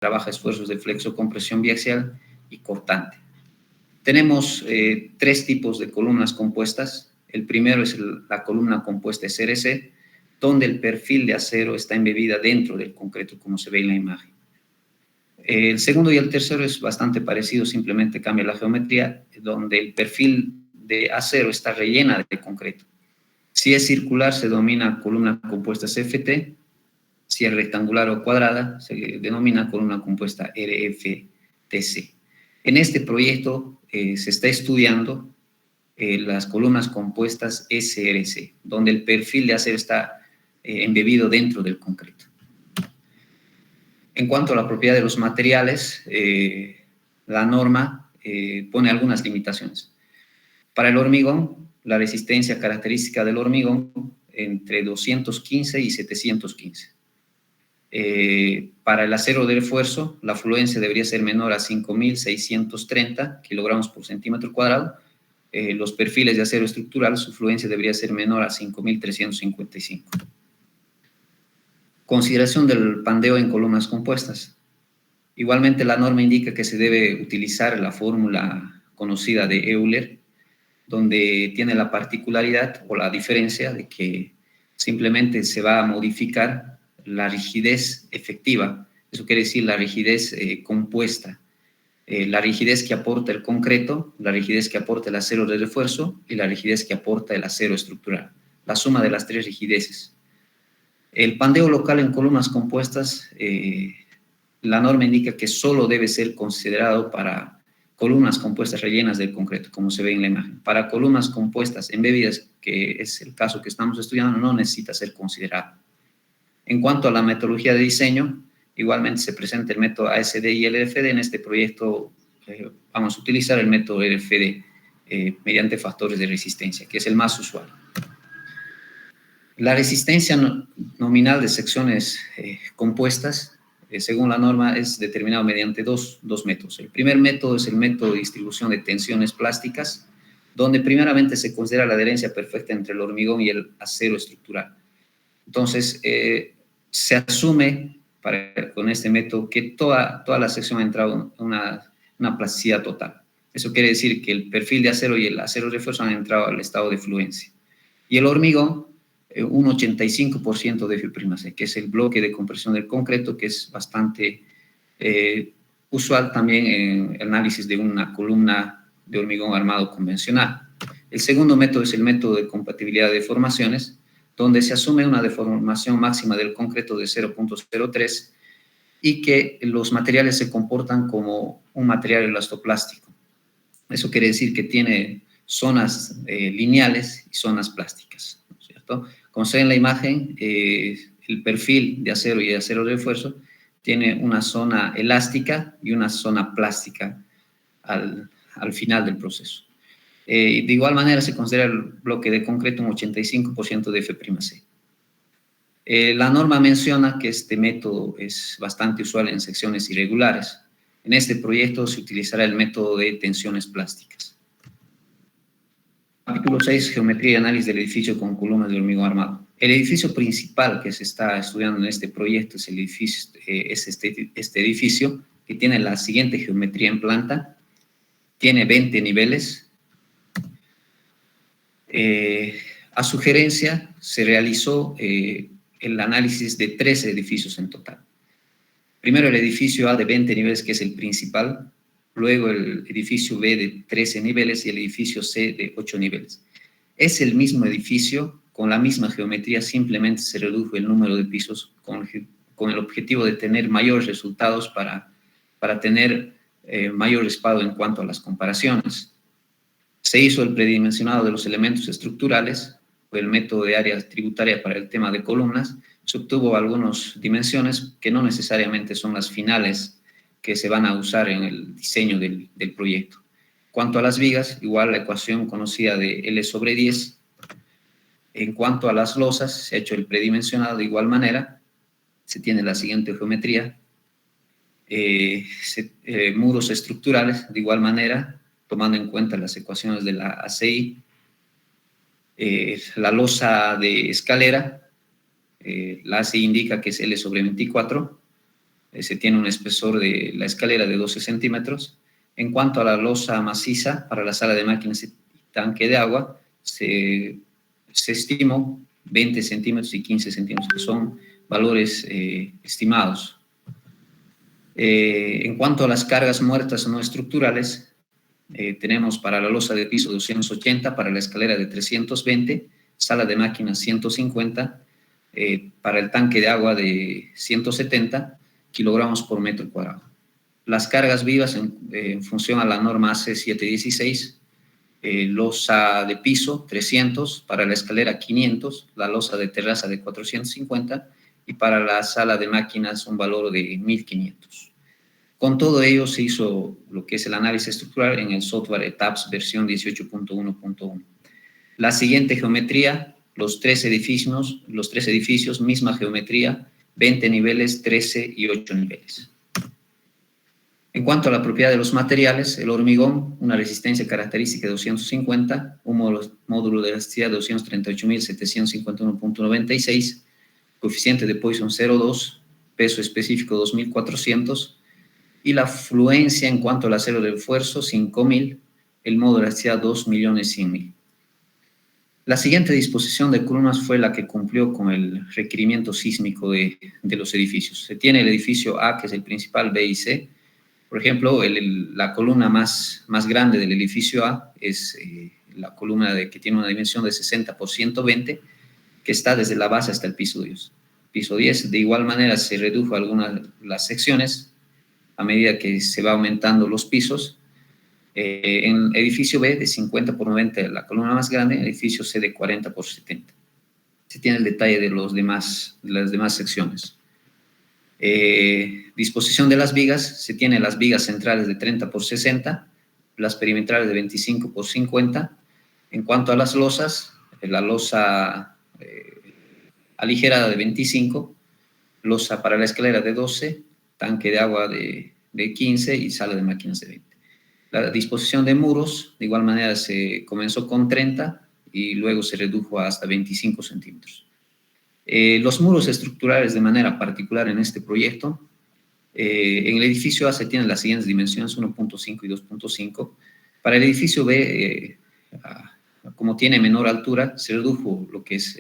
trabaja esfuerzos de flexo-compresión biaxial y cortante. Tenemos 3 tipos de columnas compuestas. El primero es la columna compuesta SRC, donde el perfil de acero está embebida dentro del concreto, como se ve en la imagen. El segundo y el tercero es bastante parecido, simplemente cambia la geometría, donde el perfil de acero está rellena de concreto. Si es circular, se denomina columna compuesta CFT. Si es rectangular o cuadrada, se denomina columna compuesta RFTC. En este proyecto se está estudiando las columnas compuestas SRC, donde el perfil de acero está embebido dentro del concreto. En cuanto a la propiedad de los materiales, la norma pone algunas limitaciones. Para el hormigón, la resistencia característica del hormigón entre 215 y 715. Para el acero de refuerzo, la fluencia debería ser menor a 5.630 kilogramos por centímetro cuadrado. Los perfiles de acero estructural, su fluencia debería ser menor a 5.355. Consideración del pandeo en columnas compuestas. Igualmente, la norma indica que se debe utilizar la fórmula conocida de Euler, donde tiene la particularidad o la diferencia de que simplemente se va a modificar la rigidez efectiva, eso quiere decir la rigidez compuesta, la rigidez que aporta el concreto, la rigidez que aporta el acero de refuerzo y la rigidez que aporta el acero estructural, la suma de las 3 rigideces. El pandeo local en columnas compuestas, la norma indica que solo debe ser considerado para columnas compuestas rellenas del concreto, como se ve en la imagen. Para columnas compuestas embebidas, que es el caso que estamos estudiando, no necesita ser considerado. En cuanto a la metodología de diseño, igualmente se presenta el método ASD y el RFD. En este proyecto vamos a utilizar el método RFD mediante factores de resistencia, que es el más usual. La resistencia nominal de secciones compuestas, según la norma, es determinado mediante dos métodos. El primer método es el método de distribución de tensiones plásticas, donde primeramente se considera la adherencia perfecta entre el hormigón y el acero estructural. Entonces, se asume con este método que toda la sección ha entrado en una plasticidad total. Eso quiere decir que el perfil de acero y el acero de refuerzo han entrado al estado de fluencia. Y el hormigón, un 85% de F', que es el bloque de compresión del concreto, que es bastante usual también en el análisis de una columna de hormigón armado convencional. El segundo método es el método de compatibilidad de deformaciones, donde se asume una deformación máxima del concreto de 0.03 y que los materiales se comportan como un material elastoplástico. Eso quiere decir que tiene zonas lineales y zonas plásticas, ¿no es cierto? Como se ve en la imagen, el perfil de acero y de acero de refuerzo tiene una zona elástica y una zona plástica al final del proceso. De igual manera se considera el bloque de concreto un 85% de F'. La norma menciona que este método es bastante usual en secciones irregulares. En este proyecto se utilizará el método de tensiones plásticas. Capítulo 6, geometría y análisis del edificio con columnas de hormigón armado. El edificio principal que se está estudiando en este proyecto es, este edificio, que tiene la siguiente geometría en planta. Tiene 20 niveles. A sugerencia se realizó el análisis de 13 edificios en total. Primero el edificio A de 20 niveles, que es el principal, luego el edificio B de 13 niveles y el edificio C de 8 niveles. Es el mismo edificio, con la misma geometría, simplemente se redujo el número de pisos con el objetivo de tener mayores resultados para tener mayor respaldo en cuanto a las comparaciones. Se hizo el predimensionado de los elementos estructurales, o el método de área tributaria para el tema de columnas. Se obtuvo algunas dimensiones que no necesariamente son las finales que se van a usar en el diseño del proyecto. Cuanto a las vigas, igual la ecuación conocida de L/10. En cuanto a las losas, se ha hecho el predimensionado de igual manera. Se tiene la siguiente geometría. Muros estructurales, de igual manera, tomando en cuenta las ecuaciones de la ACI. La losa de escalera, la ACI indica que es L/24. se tiene un espesor de la escalera de 12 centímetros. En cuanto a la losa maciza para la sala de máquinas y tanque de agua, se estimó 20 centímetros y 15 centímetros, que son valores estimados. En cuanto a las cargas muertas no estructurales, tenemos para la losa de piso 280, para la escalera de 320, sala de máquinas 150, para el tanque de agua de 170 kilogramos por metro cuadrado. Las cargas vivas en función a la norma AC 716, losa de piso 300, para la escalera 500, la losa de terraza de 450 y para la sala de máquinas un valor de 1500. Con todo ello se hizo lo que es el análisis estructural en el software ETAPS versión 18.1.1. La siguiente geometría, los tres edificios, misma geometría, 20 niveles, 13 y 8 niveles. En cuanto a la propiedad de los materiales, el hormigón, una resistencia característica de 250, un módulo de elasticidad de 238.751.96, coeficiente de Poisson 0,2, peso específico 2.400, y la fluencia en cuanto al acero de esfuerzo 5.000, el módulo de elasticidad 2.100.000. La siguiente disposición de columnas fue la que cumplió con el requerimiento sísmico de los edificios. Se tiene el edificio A, que es el principal, B y C. Por ejemplo, la columna más grande del edificio A es la columna que tiene una dimensión de 60 por 120, que está desde la base hasta el piso 10. Piso 10, de igual manera, se redujo algunas las secciones a medida que se va aumentando los pisos. En el edificio B, de 50 por 90, la columna más grande, en el edificio C, de 40 por 70. Se tiene el detalle de las demás secciones. Disposición de las vigas, se tiene las vigas centrales de 30 por 60, las perimetrales de 25 por 50. En cuanto a las losas, la losa aligerada de 25, losa para la escalera de 12, tanque de agua de 15 y sala de máquinas de 20. La disposición de muros, de igual manera, se comenzó con 30 y luego se redujo hasta 25 centímetros. Los muros estructurales de manera particular en este proyecto, en el edificio A se tienen las siguientes dimensiones, 1.5 y 2.5. Para el edificio B, como tiene menor altura, se redujo lo que es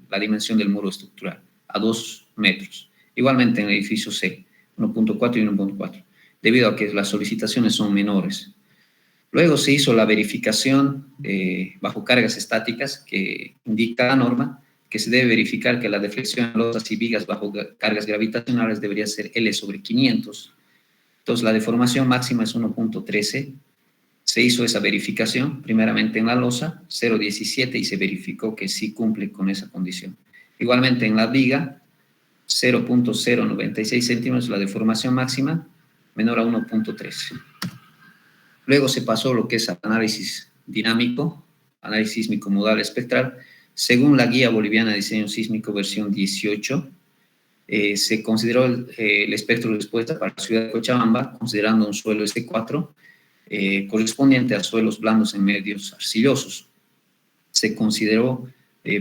la dimensión del muro estructural a 2 metros. Igualmente en el edificio C, 1.4 y 1.4, debido a que las solicitaciones son menores. Luego se hizo la verificación bajo cargas estáticas que indica la norma que se debe verificar que la deflexión de losas y vigas bajo cargas gravitacionales debería ser L sobre 500. Entonces la deformación máxima es 1.13. Se hizo esa verificación primeramente en la losa, 0.17, y se verificó que sí cumple con esa condición. Igualmente en la viga, 0.096 centímetros, la deformación máxima menor a 1.13. Luego se pasó lo que es análisis dinámico, análisis sísmico modal espectral. Según la Guía Boliviana de Diseño Sísmico versión 18, se consideró el espectro de respuesta para la ciudad de Cochabamba, considerando un suelo S4, correspondiente a suelos blandos en medios arcillosos. Se consideró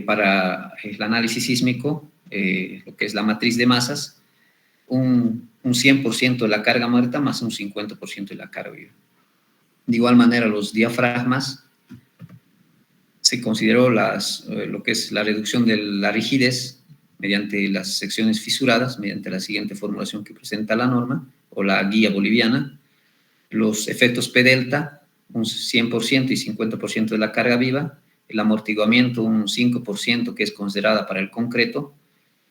para el análisis sísmico, lo que es la matriz de masas, un 100% de la carga muerta más un 50% de la carga viva. De igual manera, los diafragmas, se consideró lo que es la reducción de la rigidez mediante las secciones fisuradas, mediante la siguiente formulación que presenta la norma o la guía boliviana. Los efectos P delta, un 100% y 50% de la carga viva. El amortiguamiento, un 5% que es considerada para el concreto.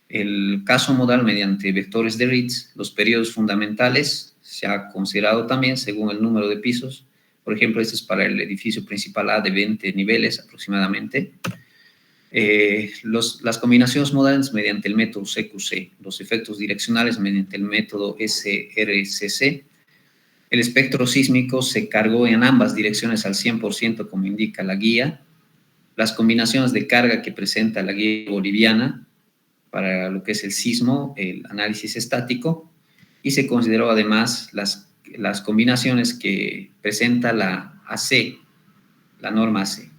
El caso modal mediante vectores de Ritz. Los periodos fundamentales se ha considerado también según el número de pisos. Por ejemplo, este es para el edificio principal A de 20 niveles aproximadamente. Las combinaciones modales mediante el método CQC. Los efectos direccionales mediante el método SRCC. El espectro sísmico se cargó en ambas direcciones al 100%, como indica la guía. Las combinaciones de carga que presenta la guía boliviana para lo que es el sismo, el análisis estático, y se consideró además las combinaciones que presenta la AC, la norma AC.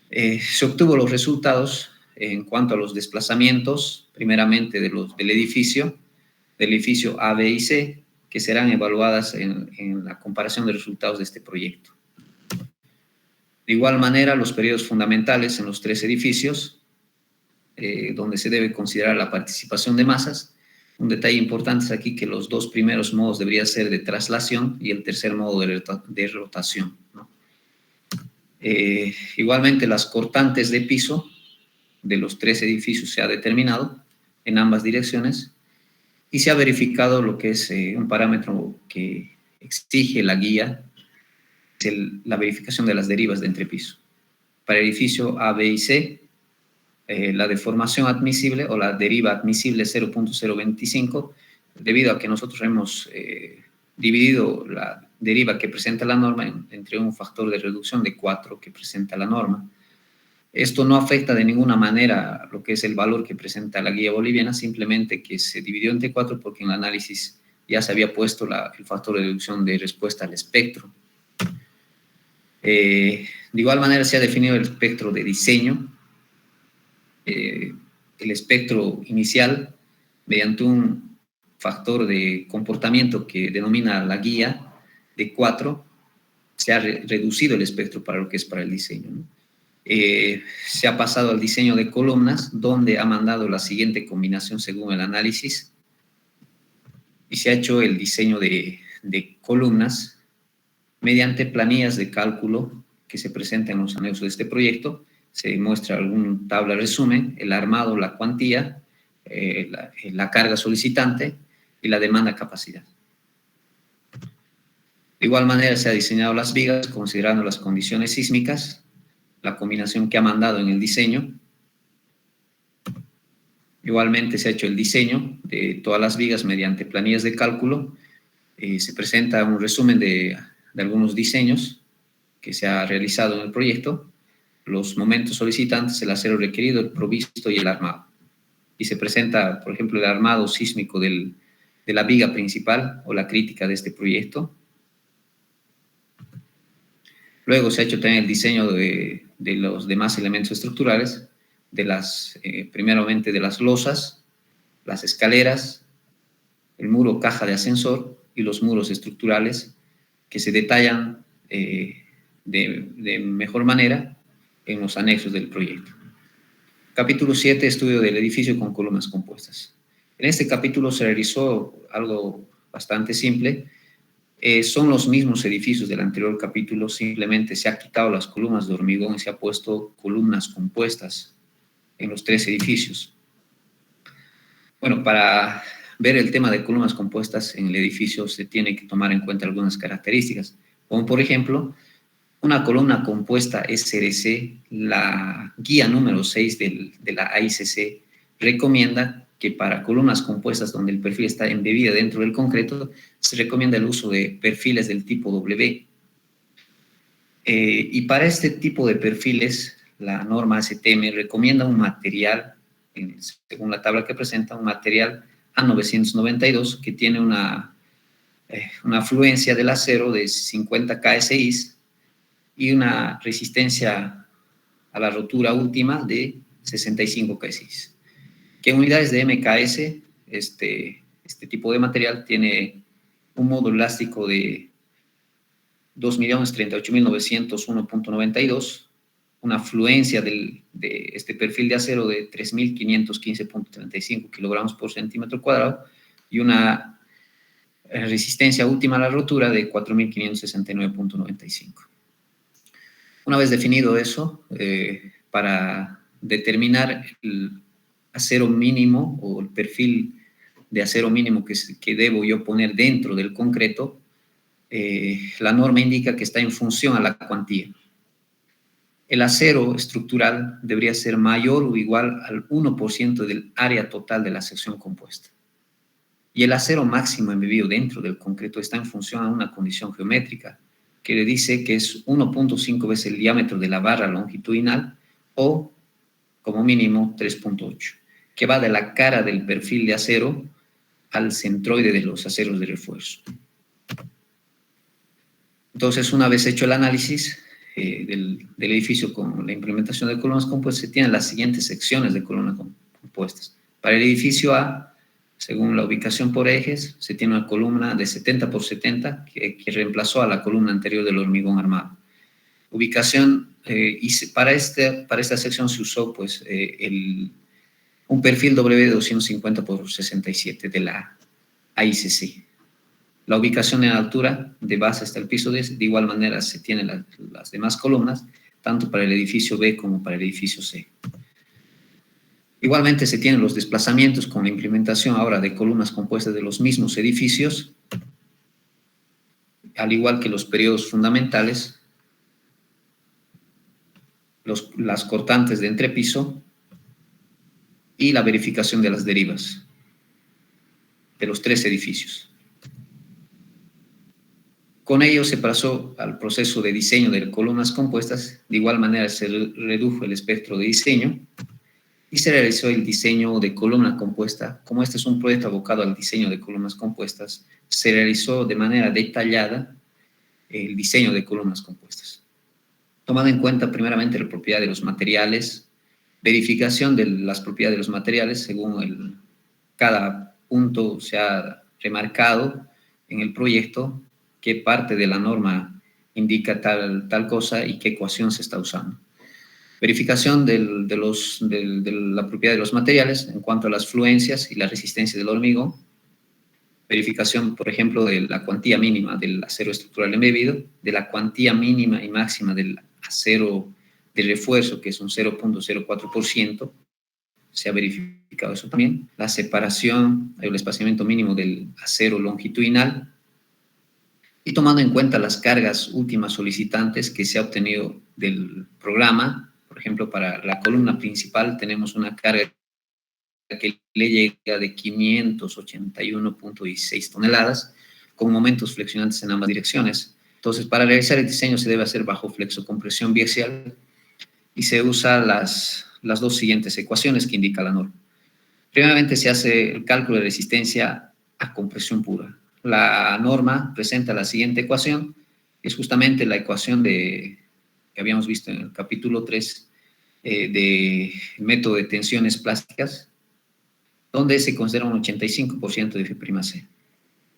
Se obtuvo los resultados en cuanto a los desplazamientos, primeramente del edificio. del edificio A, B y C, que serán evaluadas en la comparación de resultados de este proyecto. De igual manera, los periodos fundamentales en los 3 edificios, donde se debe considerar la participación de masas. Un detalle importante es aquí que los 2 primeros modos deberían ser de traslación y el tercer modo de rotación, ¿no? Igualmente, las cortantes de piso de los 3 edificios se ha determinado en ambas direcciones y se ha verificado lo que es un parámetro que exige la guía, es la verificación de las derivas de entrepiso. Para el edificio A, B y C, la deformación admisible o la deriva admisible 0.025, debido a que nosotros hemos dividido la deriva que presenta la norma entre un factor de reducción de 4 que presenta la norma. Esto no afecta de ninguna manera lo que es el valor que presenta la guía boliviana, simplemente que se dividió entre 4 porque en el análisis ya se había puesto el factor de reducción de respuesta al espectro. De igual manera se ha definido el espectro de diseño, el espectro inicial mediante un factor de comportamiento que denomina la guía de 4, se ha reducido el espectro para lo que es para el diseño, ¿no? Se ha pasado al diseño de columnas, donde ha mandado la siguiente combinación según el análisis, y se ha hecho el diseño de columnas mediante planillas de cálculo que se presentan en los anexos de este proyecto. Se muestra alguna tabla resumen, el armado, la cuantía, la carga solicitante y la demanda capacidad. De igual manera se ha diseñado las vigas considerando las condiciones sísmicas, la combinación que ha mandado en el diseño. Igualmente se ha hecho el diseño de todas las vigas mediante planillas de cálculo. Se presenta un resumen de algunos diseños que se ha realizado en el proyecto, los momentos solicitantes, el acero requerido, el provisto y el armado. Y se presenta, por ejemplo, el armado sísmico de la viga principal o la crítica de este proyecto. Luego se ha hecho también el diseño de los demás elementos estructurales, primeramente de las losas, las escaleras, el muro caja de ascensor y los muros estructurales que se detallan de mejor manera en los anexos del proyecto. Capítulo 7, estudio del edificio con columnas compuestas. En este capítulo se realizó algo bastante simple. Son los mismos edificios del anterior capítulo, simplemente se ha quitado las columnas de hormigón y se ha puesto columnas compuestas en los 3 edificios. Bueno, para ver el tema de columnas compuestas en el edificio se tiene que tomar en cuenta algunas características, como por ejemplo, una columna compuesta SRC, la guía número 6 de la AICC recomienda que para columnas compuestas donde el perfil está embebida dentro del concreto, se recomienda el uso de perfiles del tipo W. Y para este tipo de perfiles, la norma ASTM recomienda un material, según la tabla que presenta, un material A992 que tiene una afluencia del acero de 50 KSI y una resistencia a la rotura última de 65 KSI. Que en unidades de MKS, este tipo de material tiene un módulo elástico de 2.038.901.92, una afluencia de este perfil de acero de 3.515.35 kilogramos por centímetro cuadrado y una resistencia última a la rotura de 4.569.95. Una vez definido eso, para determinar el acero mínimo o el perfil de acero mínimo que debo yo poner dentro del concreto, la norma indica que está en función a la cuantía. El acero estructural debería ser mayor o igual al 1% del área total de la sección compuesta. Y el acero máximo embebido dentro del concreto está en función a una condición geométrica que le dice que es 1.5 veces el diámetro de la barra longitudinal o, como mínimo, 3.8, que va de la cara del perfil de acero al centroide de los aceros de refuerzo. Entonces, una vez hecho el análisis del edificio con la implementación de columnas compuestas, se tienen las siguientes secciones de columnas compuestas. Para el edificio A, Según la ubicación por ejes, se tiene una columna de 70 por 70 que reemplazó a la columna anterior del hormigón armado. Ubicación, para esta sección se usó pues, un perfil W250 por 67 de la AICC. La ubicación en altura, de base hasta el piso de igual manera se tienen las demás columnas, tanto para el edificio B como para el edificio C. Igualmente se tienen los desplazamientos con la implementación ahora de columnas compuestas de los mismos edificios, al igual que los periodos fundamentales, las cortantes de entrepiso y la verificación de las derivas de los tres edificios. Con ello se pasó al proceso de diseño de columnas compuestas. De igual manera se redujo el espectro de diseño y se realizó el diseño de columna compuesta. Como este es un proyecto abocado al diseño de columnas compuestas, se realizó de manera detallada el diseño de columnas compuestas, tomando en cuenta primeramente la propiedad de los materiales, verificación de las propiedades de los materiales según cada punto se ha remarcado en el proyecto qué parte de la norma indica tal cosa y qué ecuación se está usando. Verificación de la propiedad de los materiales en cuanto a las fluencias y la resistencia del hormigón. Verificación, por ejemplo, de la cuantía mínima del acero estructural embebido, de la cuantía mínima y máxima del acero de refuerzo, que es un 0.04%. Se ha verificado eso también. La separación, el espaciamiento mínimo del acero longitudinal, y tomando en cuenta las cargas últimas solicitantes que se ha obtenido del programa. Por ejemplo, para la columna principal tenemos una carga que le llega de 581.16 toneladas, con momentos flexionantes en ambas direcciones. Entonces, para realizar el diseño se debe hacer bajo flexocompresión biaxial y se usa las dos siguientes ecuaciones que indica la norma. Primeramente se hace el cálculo de resistencia a compresión pura. La norma presenta la siguiente ecuación, es justamente la ecuación que habíamos visto en el capítulo 3 de método de tensiones plásticas, donde se considera un 85% de F'C.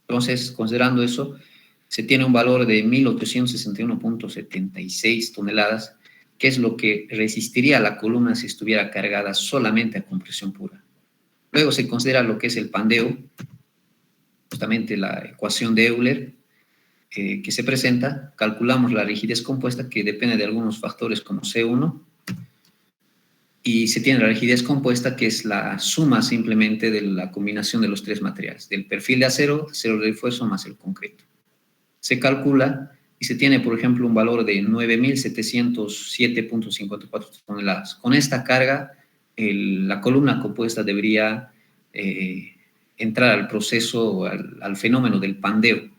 Entonces, considerando eso, se tiene un valor de 1.861.76 toneladas, que es lo que resistiría a la columna si estuviera cargada solamente a compresión pura. Luego se considera lo que es el pandeo, justamente la ecuación de Euler que se presenta, calculamos la rigidez compuesta que depende de algunos factores como C1 y se tiene la rigidez compuesta que es la suma simplemente de la combinación de los tres materiales, del perfil de acero, acero de refuerzo más el concreto. Se calcula y se tiene, por ejemplo, un valor de 9.707.54 toneladas. Con esta carga, la columna compuesta debería entrar al proceso, al fenómeno del pandeo.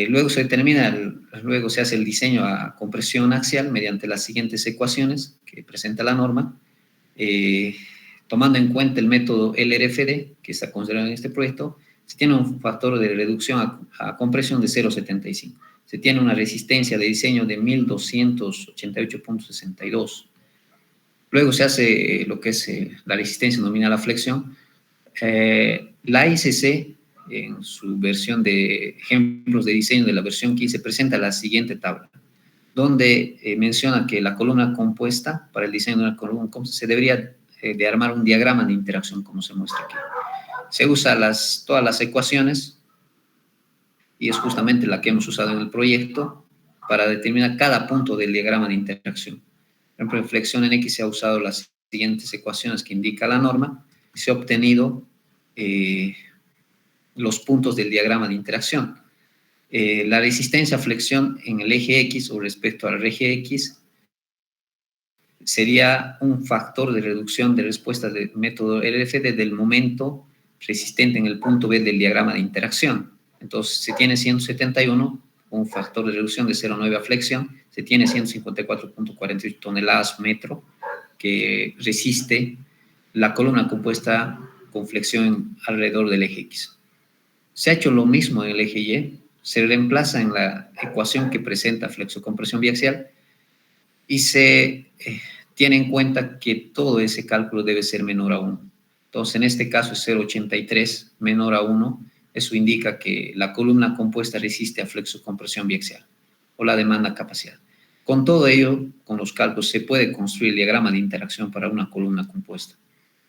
Luego se hace el diseño a compresión axial mediante las siguientes ecuaciones que presenta la norma, tomando en cuenta el método LRFD que está considerado en este proyecto. Se tiene un factor de reducción a compresión de 0.75. Se tiene una resistencia de diseño de 1.288.62. Luego se hace lo que es la resistencia nominal a flexión. La ICC, en su versión de ejemplos de diseño de la versión 15, presenta la siguiente tabla, donde menciona que la columna compuesta, para el diseño de una columna compuesta, se debería de armar un diagrama de interacción, como se muestra aquí. Se usa todas las ecuaciones, y es justamente la que hemos usado en el proyecto, para determinar cada punto del diagrama de interacción. Por ejemplo, en flexión en X se ha usado las siguientes ecuaciones que indica la norma, y se ha obtenido los puntos del diagrama de interacción. La resistencia a flexión en el eje X o respecto al eje X sería un factor de reducción de respuesta del método LFD del momento resistente en el punto B del diagrama de interacción. Entonces, se tiene 171, un factor de reducción de 0,9 a flexión, se tiene 154.48 toneladas metro que resiste la columna compuesta con flexión alrededor del eje X. Se ha hecho lo mismo en el eje Y, se reemplaza en la ecuación que presenta flexocompresión biaxial y se tiene en cuenta que todo ese cálculo debe ser menor a 1. Entonces, en este caso es 0,83 menor a 1. Eso indica que la columna compuesta resiste a flexocompresión biaxial o la demanda capacidad. Con todo ello, con los cálculos, se puede construir el diagrama de interacción para una columna compuesta.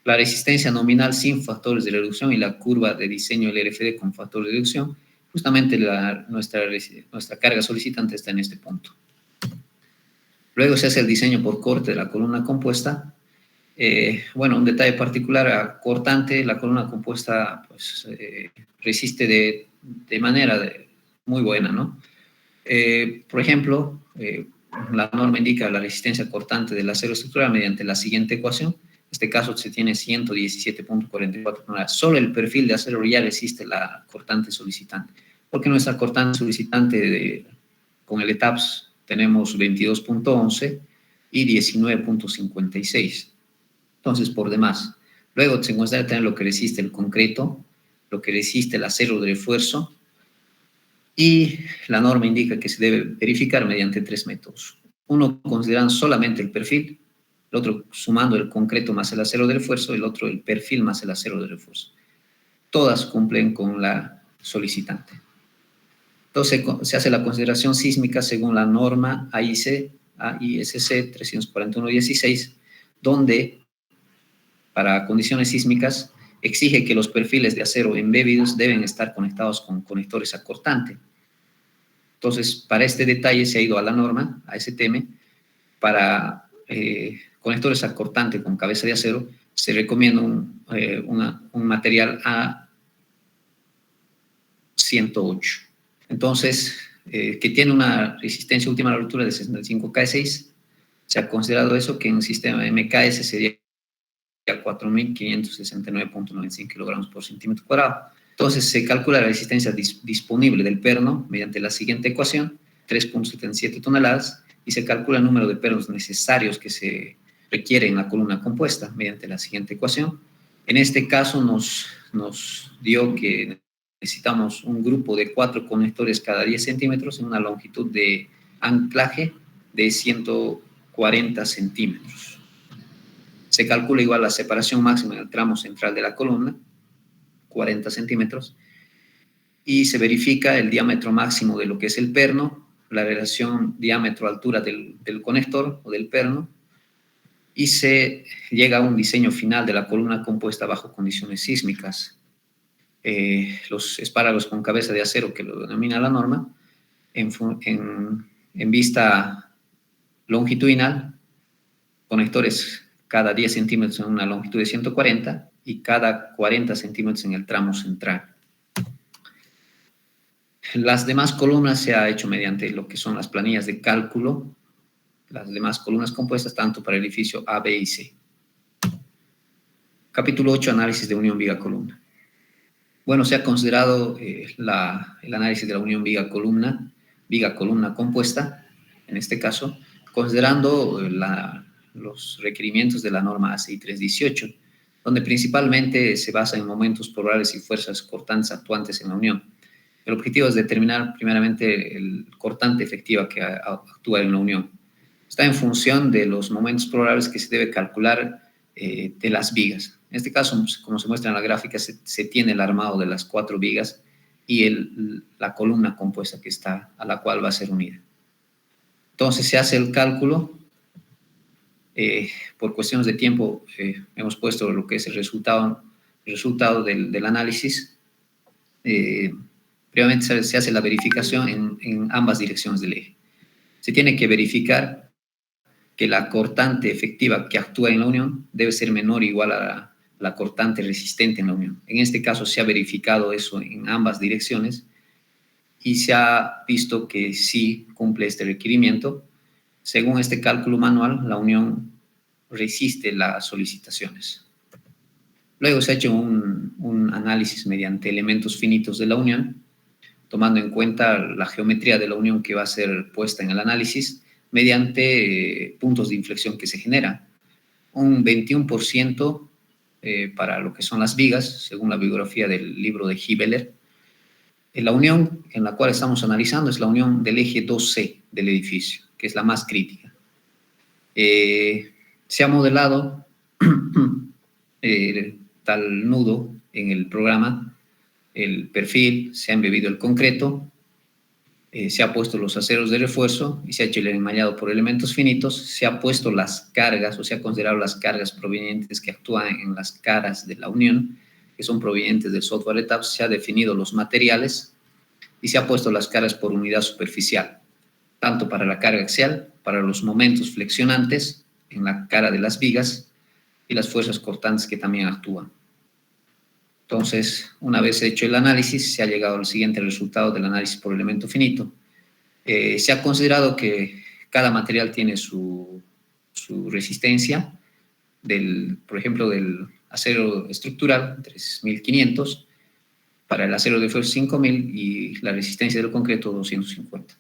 La resistencia nominal sin factores de reducción y la curva de diseño del RFD con factores de reducción, justamente nuestra carga solicitante está en este punto. Luego se hace el diseño por corte de la columna compuesta. Bueno, un detalle particular a cortante, la columna compuesta pues, resiste de manera muy buena, ¿no? Por ejemplo, la norma indica la resistencia cortante del acero estructural mediante la siguiente ecuación. En este caso se tiene 117.44 toneladas. Solo el perfil de acero ya resiste la cortante solicitante, porque nuestra cortante solicitante con el ETAPS tenemos 22.11 y 19.56. Entonces, por demás. Luego se considera tener lo que resiste el concreto, lo que resiste el acero de refuerzo, y la norma indica que se debe verificar mediante 3 métodos. Uno considerando solamente el perfil, el otro sumando el concreto más el acero de refuerzo, el otro el perfil más el acero de refuerzo. Todas cumplen con la solicitante. Entonces se hace la consideración sísmica según la norma AISC 341.16, donde para condiciones sísmicas exige que los perfiles de acero embebidos deben estar conectados con conectores a cortante. Entonces, para este detalle se ha ido a la norma, a STM, para conectores a cortante con cabeza de acero, se recomienda un material A108. Entonces, que tiene una resistencia última a la ruptura de 65 K6, se ha considerado eso que en un sistema MKS sería 4.569.95 kilogramos por centímetro cuadrado. Entonces, se calcula la resistencia disponible del perno mediante la siguiente ecuación, 3.77 toneladas, y se calcula el número de pernos necesarios que se requiere en la columna compuesta mediante la siguiente ecuación. En este caso nos dio que necesitamos un grupo de 4 conectores cada 10 centímetros en una longitud de anclaje de 140 centímetros. Se calcula igual la separación máxima en el tramo central de la columna, 40 centímetros, y se verifica el diámetro máximo de lo que es el perno, la relación diámetro-altura del conector o del perno, y se llega a un diseño final de la columna compuesta bajo condiciones sísmicas. Los espárragos con cabeza de acero, que lo denomina la norma, en vista longitudinal, conectores cada 10 centímetros en una longitud de 140 y cada 40 centímetros en el tramo central. Las demás columnas se ha hecho mediante lo que son las planillas de cálculo, las demás columnas compuestas tanto para el edificio A, B y C. Capítulo 8, análisis de unión viga-columna. Bueno, se ha considerado el análisis de la unión viga-columna compuesta, en este caso, considerando los requerimientos de la norma ACI 318, donde principalmente se basa en momentos polares y fuerzas cortantes actuantes en la unión. El objetivo es determinar primeramente el cortante efectiva que actúa en la unión. Está en función de los momentos polares que se debe calcular de las vigas. En este caso, como se muestra en la gráfica, se tiene el armado de las 4 vigas y la columna compuesta que está, a la cual va a ser unida. Entonces se hace el cálculo. Por cuestiones de tiempo hemos puesto lo que es el resultado del análisis. Previamente se hace la verificación en ambas direcciones del eje. Se tiene que verificar que la cortante efectiva que actúa en la unión debe ser menor o igual a la cortante resistente en la unión. En este caso se ha verificado eso en ambas direcciones y se ha visto que sí cumple este requerimiento. Según este cálculo manual, la unión resiste las solicitaciones. Luego se ha hecho un análisis mediante elementos finitos de la unión, tomando en cuenta la geometría de la unión que va a ser puesta en el análisis mediante puntos de inflexión que se generan. Un 21% para lo que son las vigas, según la bibliografía del libro de Hibeler. La unión en la cual estamos analizando es la unión del eje 2C del edificio, que es la más crítica. Se ha modelado tal nudo en el programa, el perfil, se ha embebido el concreto, se ha puesto los aceros de refuerzo y se ha hecho el enmallado por elementos finitos, se ha puesto las cargas o se ha considerado las cargas provenientes que actúan en las caras de la unión, que son provenientes del software ETABS, se ha definido los materiales y se ha puesto las cargas por unidad superficial, tanto para la carga axial, para los momentos flexionantes en la cara de las vigas y las fuerzas cortantes que también actúan. Entonces, una vez hecho el análisis, se ha llegado al siguiente resultado del análisis por elemento finito. Se ha considerado que cada material tiene su resistencia, por ejemplo, del acero estructural, 3.500, para el acero de refuerzo 5.000 y la resistencia del concreto 250.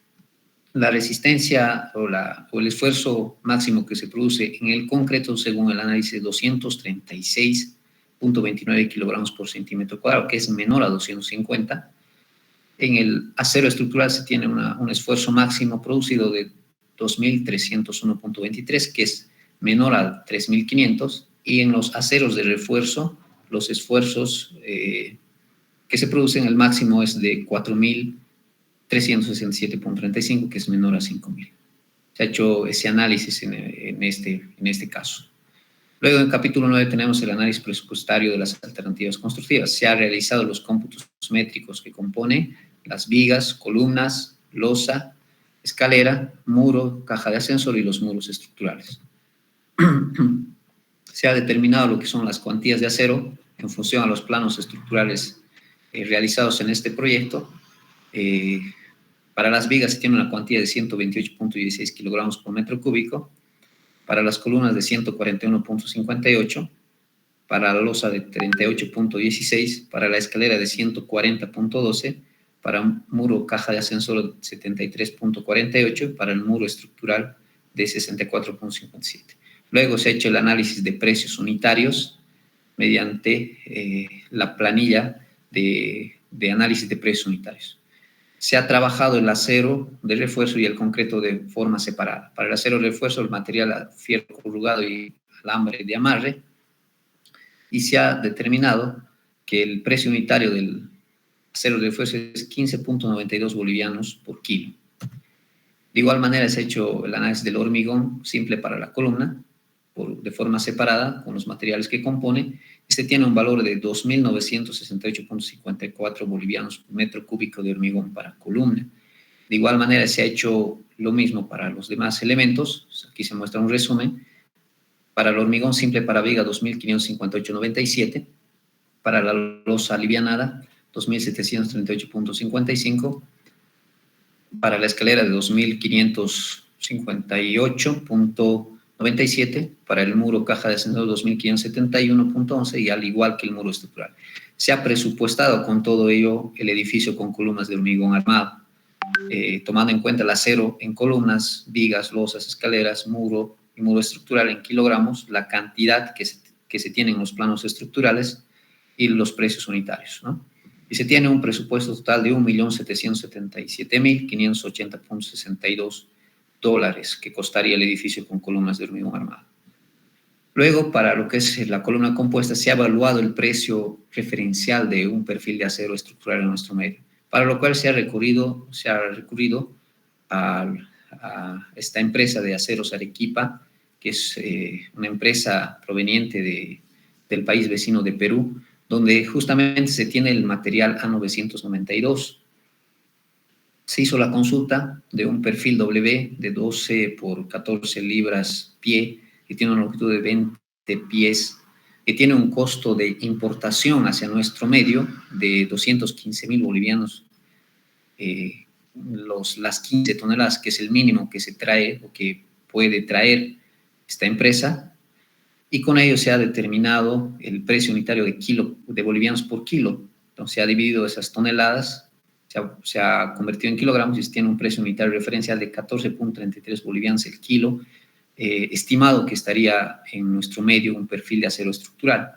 La resistencia o el esfuerzo máximo que se produce en el concreto, según el análisis, 236.29 kilogramos por centímetro cuadrado, que es menor a 250. En el acero estructural se tiene un esfuerzo máximo producido de 2.301.23, que es menor a 3.500, y en los aceros de refuerzo, los esfuerzos que se producen, el máximo es de 4.367.35, que es menor a 5.000. Se ha hecho ese análisis en este caso. Luego, en el capítulo 9 tenemos el análisis presupuestario de las alternativas constructivas. Se han realizado los cómputos métricos que componen las vigas, columnas, losa, escalera, muro, caja de ascensor y los muros estructurales. Se ha determinado lo que son las cuantías de acero en función a los planos estructurales realizados en este proyecto. Para las vigas se tiene una cuantía de 128.16 kilogramos por metro cúbico, para las columnas de 141.58, para la losa de 38.16, para la escalera de 140.12, para un muro caja de ascensor de 73.48, para el muro estructural de 64.57. Luego se ha hecho el análisis de precios unitarios mediante la planilla de análisis de precios unitarios. Se ha trabajado el acero de refuerzo y el concreto de forma separada. Para el acero de refuerzo, el material fierro corrugado y alambre de amarre, y se ha determinado que el precio unitario del acero de refuerzo es 15.92 bolivianos por kilo. De igual manera se ha hecho el análisis del hormigón simple para la columna, de forma separada, con los materiales que compone. Este tiene un valor de 2.968.54 bolivianos por metro cúbico de hormigón para columna. De igual manera se ha hecho lo mismo para los demás elementos. Aquí se muestra un resumen. Para el hormigón simple para viga, 2.558.97. Para la losa alivianada, 2.738.55. Para la escalera de 2.558.97, para el muro caja de ascensor 2.571.11 y al igual que el muro estructural. Se ha presupuestado con todo ello el edificio con columnas de hormigón armado, tomando en cuenta el acero en columnas, vigas, losas, escaleras, muro y muro estructural en kilogramos, la cantidad que se tiene en los planos estructurales y los precios unitarios, ¿no? Y se tiene un presupuesto total de $1.777.580.62 que costaría el edificio con columnas de hormigón armado. Luego, para lo que es la columna compuesta, se ha evaluado el precio referencial de un perfil de acero estructural en nuestro medio, para lo cual se ha recurrido a esta empresa de aceros Arequipa, que es una empresa proveniente del país vecino de Perú, donde justamente se tiene el material A992. Se hizo la consulta de un perfil W de 12 por 14 libras pie, que tiene una longitud de 20 pies, que tiene un costo de importación hacia nuestro medio de 215.000 bolivianos, las 15 toneladas, que es el mínimo que se trae o que puede traer esta empresa, y con ello se ha determinado el precio unitario de bolivianos por kilo. Entonces se ha dividido esas toneladas, se ha convertido en kilogramos y se tiene un precio unitario referencial de 14.33 bolivianos el kilo, estimado que estaría en nuestro medio un perfil de acero estructural.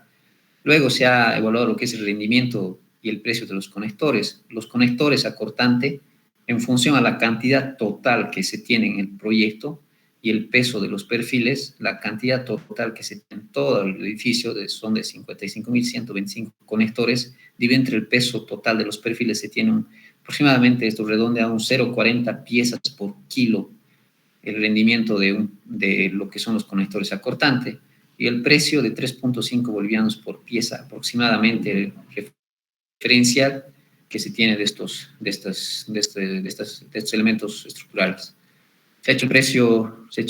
Luego se ha evaluado lo que es el rendimiento y el precio de los conectores. Los conectores a cortante, en función a la cantidad total que se tiene en el proyecto, y el peso de los perfiles, la cantidad total que se tiene en todo el edificio son de 55.125 conectores, dividido entre el peso total de los perfiles, se tiene aproximadamente, esto redondea a un 0,40 piezas por kilo el rendimiento de lo que son los conectores a cortante, y el precio de 3.5 bolivianos por pieza aproximadamente referencial que se tiene de estos elementos estructurales. Se ha hecho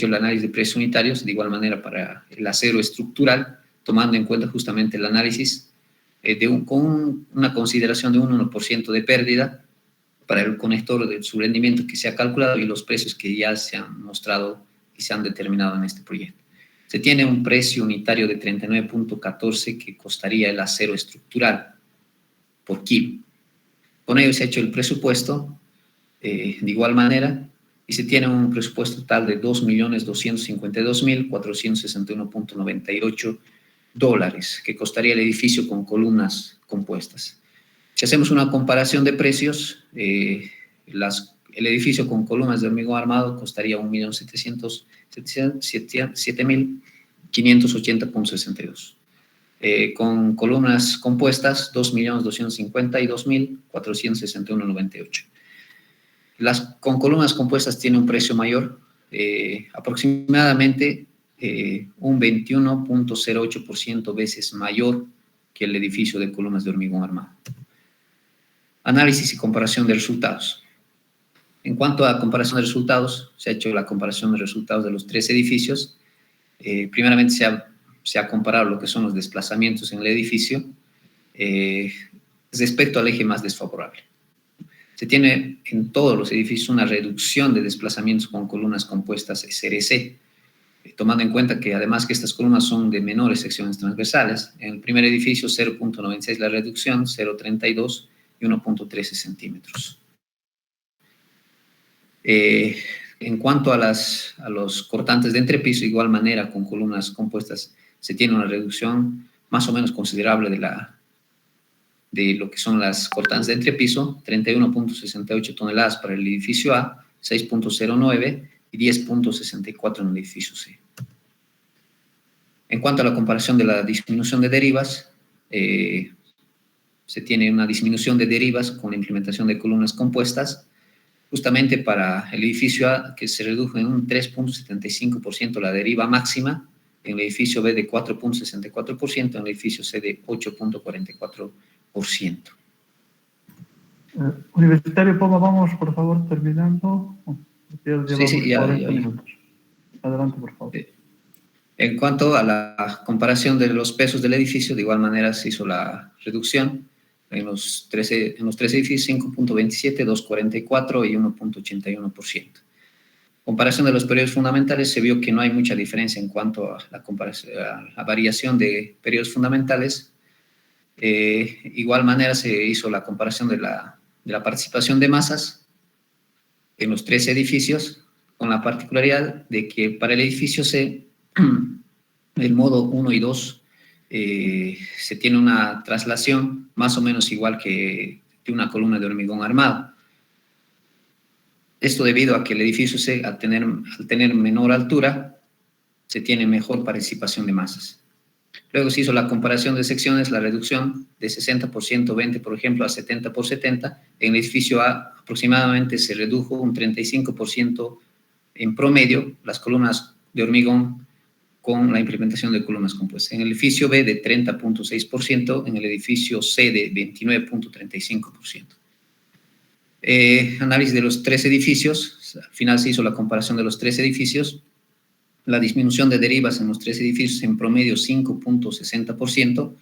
el análisis de precios unitarios, de igual manera para el acero estructural, tomando en cuenta justamente el análisis con una consideración de un 1% de pérdida para el conector de su rendimiento que se ha calculado y los precios que ya se han mostrado y se han determinado en este proyecto. Se tiene un precio unitario de 39.14 que costaría el acero estructural por kilo. Con ello se ha hecho el presupuesto de igual manera y se tiene un presupuesto total de $2.252.461.98 que costaría el edificio con columnas compuestas. Si hacemos una comparación de precios, el edificio con columnas de hormigón armado costaría $1.707.580.62. Con columnas compuestas, $2.252.461.98. Con columnas compuestas tiene un precio mayor, aproximadamente un 21.08% veces mayor que el edificio de columnas de hormigón armado. Análisis y comparación de resultados. En cuanto a comparación de resultados, se ha hecho la comparación de resultados de los tres edificios. Primeramente se ha comparado lo que son los desplazamientos en el edificio respecto al eje más desfavorable. Se tiene en todos los edificios una reducción de desplazamientos con columnas compuestas SRC, tomando en cuenta que además que estas columnas son de menores secciones transversales. En el primer edificio 0.96 la reducción, 0.32 y 1.13 centímetros. En cuanto a los cortantes de entrepiso, de igual manera con columnas compuestas se tiene una reducción más o menos considerable de lo que son las cortantes de entrepiso, 31.68 toneladas para el edificio A, 6.09 y 10.64 en el edificio C. En cuanto a la comparación de la disminución de derivas, se tiene una disminución de derivas con la implementación de columnas compuestas, justamente para el edificio A, que se redujo en un 3.75% la deriva máxima, en el edificio B de 4.64%, en el edificio C de 8.44%. Universitario Poma, vamos por favor terminando. Sí, ya. Adelante, por favor. En cuanto a la comparación de los pesos del edificio, de igual manera se hizo la reducción en los tres edificios, 5.27, 2.44 y 1.81%. Comparación de los periodos fundamentales, se vio que no hay mucha diferencia en cuanto a la variación de periodos fundamentales. Igual manera se hizo la comparación de la participación de masas en los tres edificios, con la particularidad de que para el edificio C, el modo 1 y 2, se tiene una traslación más o menos igual que de una columna de hormigón armado. Esto debido a que el edificio C, al tener menor altura, se tiene mejor participación de masas. Luego se hizo la comparación de secciones, la reducción de 60% 20, por ejemplo, a 70 por 70. En el edificio A aproximadamente se redujo un 35% en promedio las columnas de hormigón con la implementación de columnas compuestas. En el edificio B de 30.6%, en el edificio C de 29.35%. Análisis de los tres edificios, al final se hizo la comparación de los tres edificios, la disminución de derivas en los tres edificios en promedio 5.60%,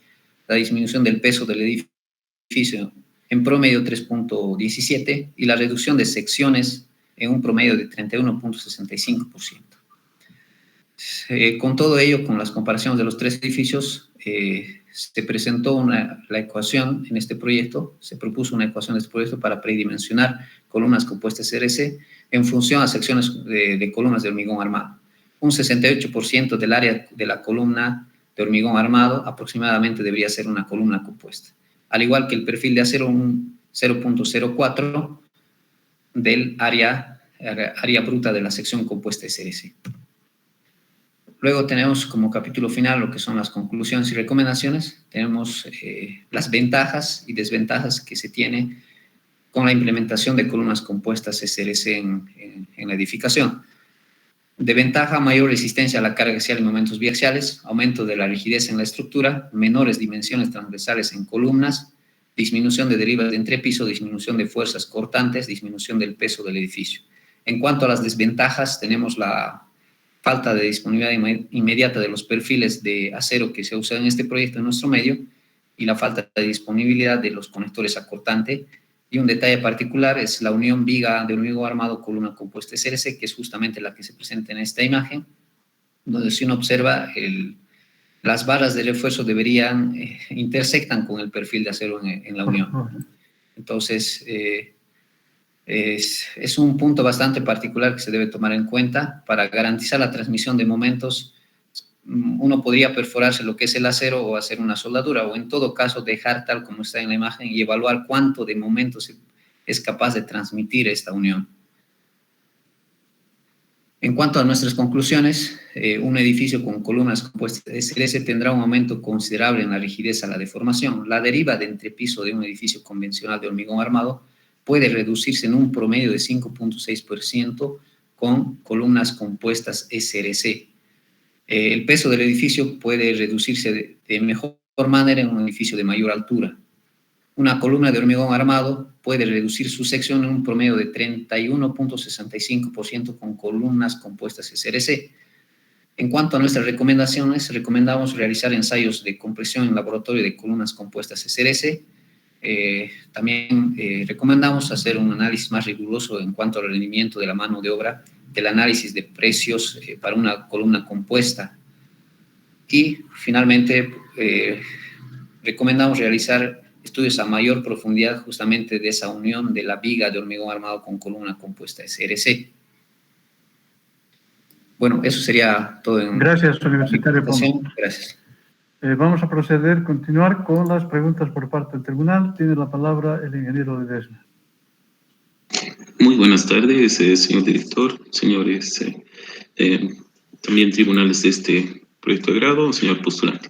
la disminución del peso del edificio en promedio 3.17% y la reducción de secciones en un promedio de 31.65%. Con todo ello, con las comparaciones de los tres edificios, se presentó la ecuación en este proyecto, se propuso una ecuación de este proyecto para predimensionar columnas compuestas CRC en función a secciones de columnas de hormigón armado. Un 68% del área de la columna de hormigón armado aproximadamente debería ser una columna compuesta. Al igual que el perfil de acero, un 0.04 del área bruta de la sección compuesta CRC. Luego tenemos como capítulo final lo que son las conclusiones y recomendaciones. Tenemos las ventajas y desventajas que se tiene con la implementación de columnas compuestas SRC en la edificación. De ventaja, mayor resistencia a la carga axial en momentos biaxiales, aumento de la rigidez en la estructura, menores dimensiones transversales en columnas, disminución de derivas de entrepiso, disminución de fuerzas cortantes, disminución del peso del edificio. En cuanto a las desventajas, tenemos la falta de disponibilidad inmediata de los perfiles de acero que se usan en este proyecto en nuestro medio y la falta de disponibilidad de los conectores a cortante. Y un detalle particular es la unión viga de hormigón armado columna compuesta SRC, que es justamente la que se presenta en esta imagen, donde si uno observa, las barras de refuerzo intersectan con el perfil de acero en la unión. Entonces, es un punto bastante particular que se debe tomar en cuenta para garantizar la transmisión de momentos. Uno podría perforarse lo que es el acero o hacer una soldadura, o en todo caso dejar tal como está en la imagen y evaluar cuánto de momentos es capaz de transmitir esta unión. En cuanto a nuestras conclusiones, un edificio con columnas compuestas de SRC tendrá un aumento considerable en la rigidez a la deformación. La deriva de entrepiso de un edificio convencional de hormigón armado puede reducirse en un promedio de 5.6% con columnas compuestas SRC. El peso del edificio puede reducirse de mejor manera en un edificio de mayor altura. Una columna de hormigón armado puede reducir su sección en un promedio de 31.65% con columnas compuestas SRC. En cuanto a nuestras recomendaciones, recomendamos realizar ensayos de compresión en laboratorio de columnas compuestas SRC. También recomendamos hacer un análisis más riguroso en cuanto al rendimiento de la mano de obra, del análisis de precios para una columna compuesta. Y finalmente, recomendamos realizar estudios a mayor profundidad justamente de esa unión de la viga de hormigón armado con columna compuesta SRC. Bueno, eso sería todo. Gracias, universitario Pombo. Gracias. Vamos a continuar con las preguntas por parte del tribunal. Tiene la palabra el ingeniero Ledesma. Muy buenas tardes, señor director, señores, también tribunales de este proyecto de grado, señor postulante.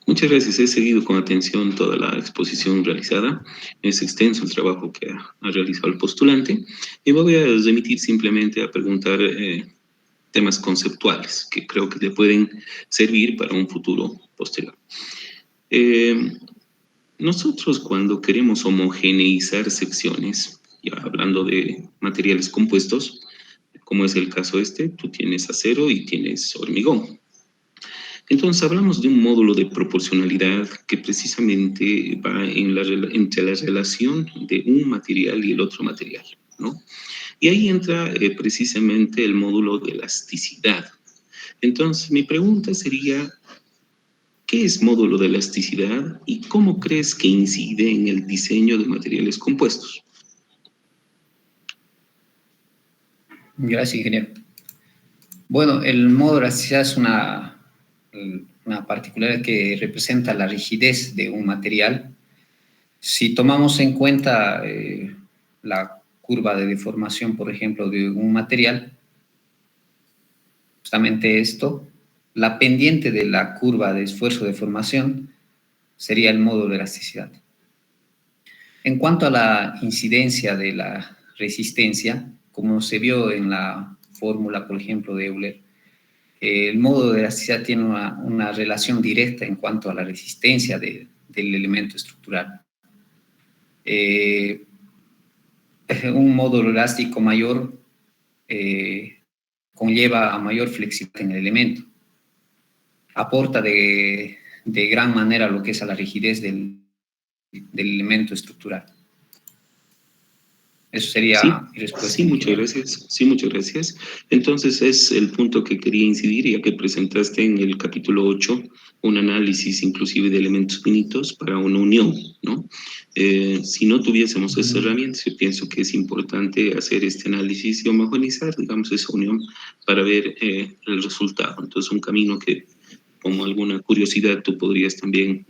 Muchas gracias, he seguido con atención toda la exposición realizada. Es extenso el trabajo que ha realizado el postulante y me voy a remitir simplemente a preguntar temas conceptuales que creo que le pueden servir para un futuro posterior. Nosotros cuando queremos homogeneizar secciones, ya hablando de materiales compuestos, como es el caso tú tienes acero y tienes hormigón. Entonces hablamos de un módulo de proporcionalidad que precisamente va entre la relación de un material y el otro material, ¿no? Y ahí entra precisamente el módulo de elasticidad. Entonces mi pregunta sería, ¿qué es módulo de elasticidad y cómo crees que incide en el diseño de materiales compuestos? Gracias, ingeniero. Bueno, el módulo de elasticidad es una particularidad que representa la rigidez de un material. Si tomamos en cuenta la curva de deformación, por ejemplo, de un material, justamente esto, la pendiente de la curva de esfuerzo de deformación sería el módulo de elasticidad. En cuanto a la incidencia de la resistencia, como se vio en la fórmula, por ejemplo, de Euler, el módulo de elasticidad tiene una relación directa en cuanto a la resistencia del elemento estructural. Un módulo elástico mayor conlleva a mayor flexibilidad en el elemento. Aporta de gran manera lo que es a la rigidez del elemento estructural. Eso sería mi respuesta. Sí, muchas gracias. Sí, muchas gracias. Entonces es el punto que quería incidir, ya que presentaste en el capítulo 8 un análisis inclusive de elementos finitos para una unión, ¿no? Si no tuviésemos esas herramientas, yo pienso que es importante hacer este análisis y homogeneizar, digamos, esa unión para ver el resultado. Entonces, un camino que, como alguna curiosidad, tú podrías también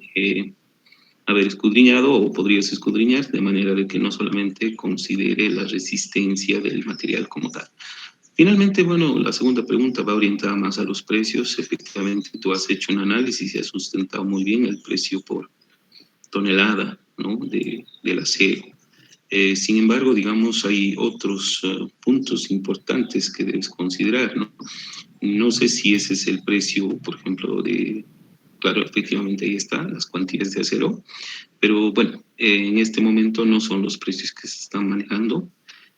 haber escudriñado o podrías escudriñar, de manera de que no solamente considere la resistencia del material como tal. Finalmente, bueno, la segunda pregunta va orientada más a los precios. Efectivamente, tú has hecho un análisis y has sustentado muy bien el precio por tonelada, ¿no?, del acero. Sin embargo, digamos, hay otros puntos importantes que debes considerar, ¿no? No sé si ese es el precio, por ejemplo, claro, efectivamente ahí están las cuantías de acero, pero bueno, en este momento no son los precios que se están manejando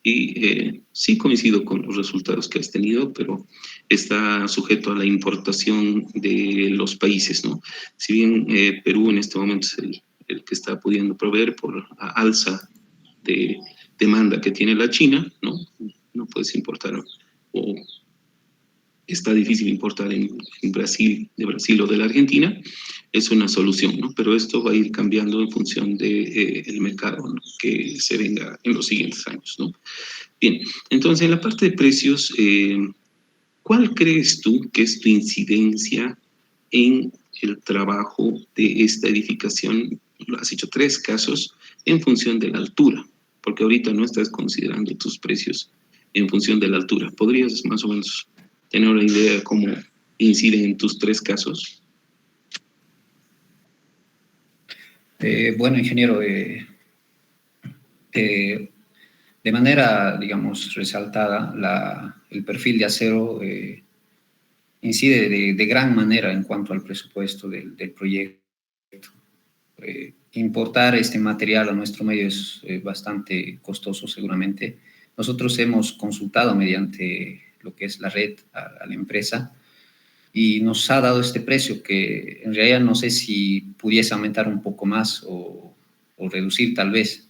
y sí coincido con los resultados que has tenido, pero está sujeto a la importación de los países, ¿no? Si bien Perú en este momento es el que está pudiendo proveer por la alza de demanda que tiene la China, ¿no? No puedes importar, o está difícil importar en Brasil, de Brasil o de la Argentina, es una solución, ¿no? Pero esto va a ir cambiando en función de, el mercado, ¿no?, que se venga en los siguientes años, ¿no? Bien, entonces en la parte de precios, ¿cuál crees tú que es tu incidencia en el trabajo de esta edificación? Lo has hecho 3 casos en función de la altura, porque ahorita no estás considerando tus precios en función de la altura. ¿Podrías más o menos tener una idea de cómo inciden en tus 3 casos? Bueno, ingeniero, de manera, digamos, resaltada, el perfil de acero incide de gran manera en cuanto al presupuesto del proyecto. Importar este material a nuestro medio es bastante costoso seguramente. Nosotros hemos consultado mediante lo que es la red a la empresa y nos ha dado este precio que en realidad no sé si pudiese aumentar un poco más o reducir tal vez,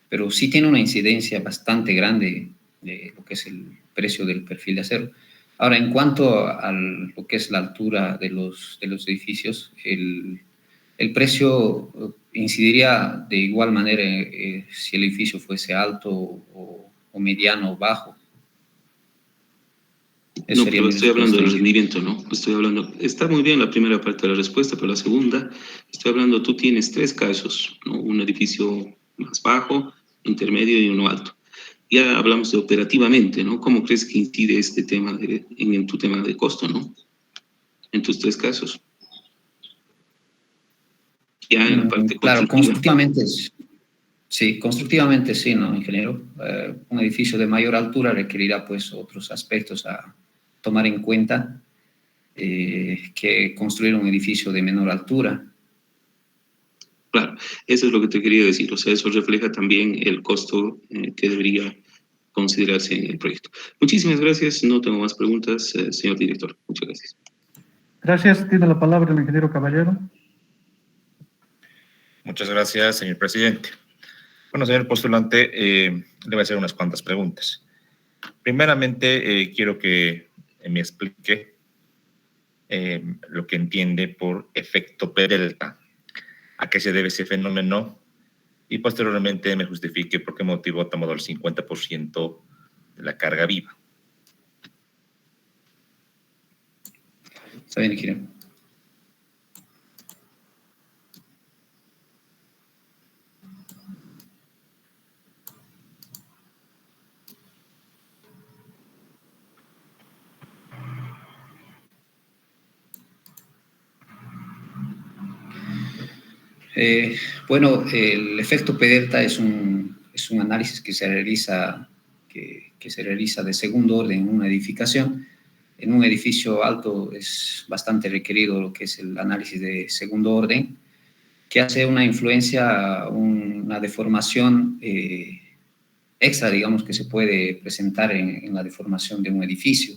pero sí tiene una incidencia bastante grande de lo que es el precio del perfil de acero. Ahora, en cuanto a lo que es la altura de los edificios, el precio incidiría de igual manera si el edificio fuese alto o mediano o bajo. No, pero estoy hablando del rendimiento, ¿no? Estoy hablando, está muy bien la primera parte de la respuesta, pero la segunda, estoy hablando, tú tienes 3 casos, ¿no? Un edificio más bajo, intermedio y uno alto. Ya hablamos de operativamente, ¿no? ¿Cómo crees que incide este tema en tu tema de costo, ¿no? En tus 3 casos. Ya en la parte claro, constructiva. constructivamente sí, ¿no, ingeniero? Un edificio de mayor altura requerirá pues otros aspectos a tomar en cuenta que construir un edificio de menor altura. Claro, eso es lo que te quería decir, o sea, eso refleja también el costo que debería considerarse en el proyecto. Muchísimas gracias, no tengo más preguntas, señor director, muchas gracias. Gracias, tiene la palabra el ingeniero Caballero. Muchas gracias, señor presidente. Bueno, señor postulante, le voy a hacer unas cuantas preguntas. Primeramente, quiero que me explique lo que entiende por efecto P delta, a qué se debe ese fenómeno, y posteriormente me justifique por qué motivo ha tomado el 50% de la carga viva. Está bien, ingeniero. Bueno, el efecto P delta es un análisis que se realiza de segundo orden en una edificación. En un edificio alto es bastante requerido lo que es el análisis de segundo orden, que hace una influencia, una deformación extra, digamos, que se puede presentar en la deformación de un edificio.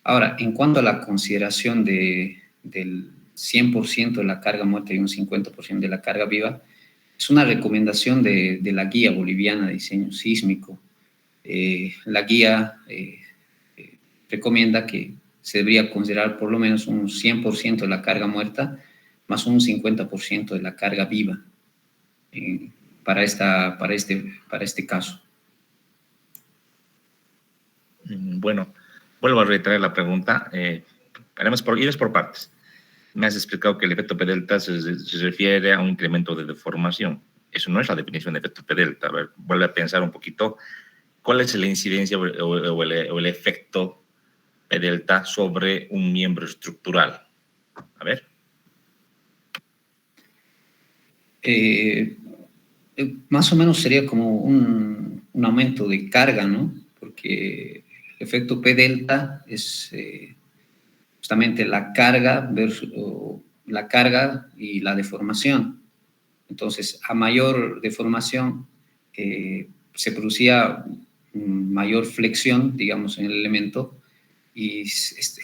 Ahora, en cuanto a la consideración del 100% de la carga muerta y un 50% de la carga viva, es una recomendación de la guía boliviana de diseño sísmico. La guía recomienda que se debería considerar por lo menos un 100% de la carga muerta más un 50% de la carga viva para este caso. Bueno, vuelvo a reiterar la pregunta. Haremos ir por partes. Me has explicado que el efecto P delta se refiere a un incremento de deformación. Eso no es la definición de efecto P delta. A ver, vuelve a pensar un poquito ¿Cuál es la incidencia o el efecto P delta sobre un miembro estructural? A ver. Más o menos sería como un aumento de carga, ¿no? Porque el efecto P delta es justamente la carga la carga y la deformación. Entonces, a mayor deformación, se producía mayor flexión, digamos, en el elemento, y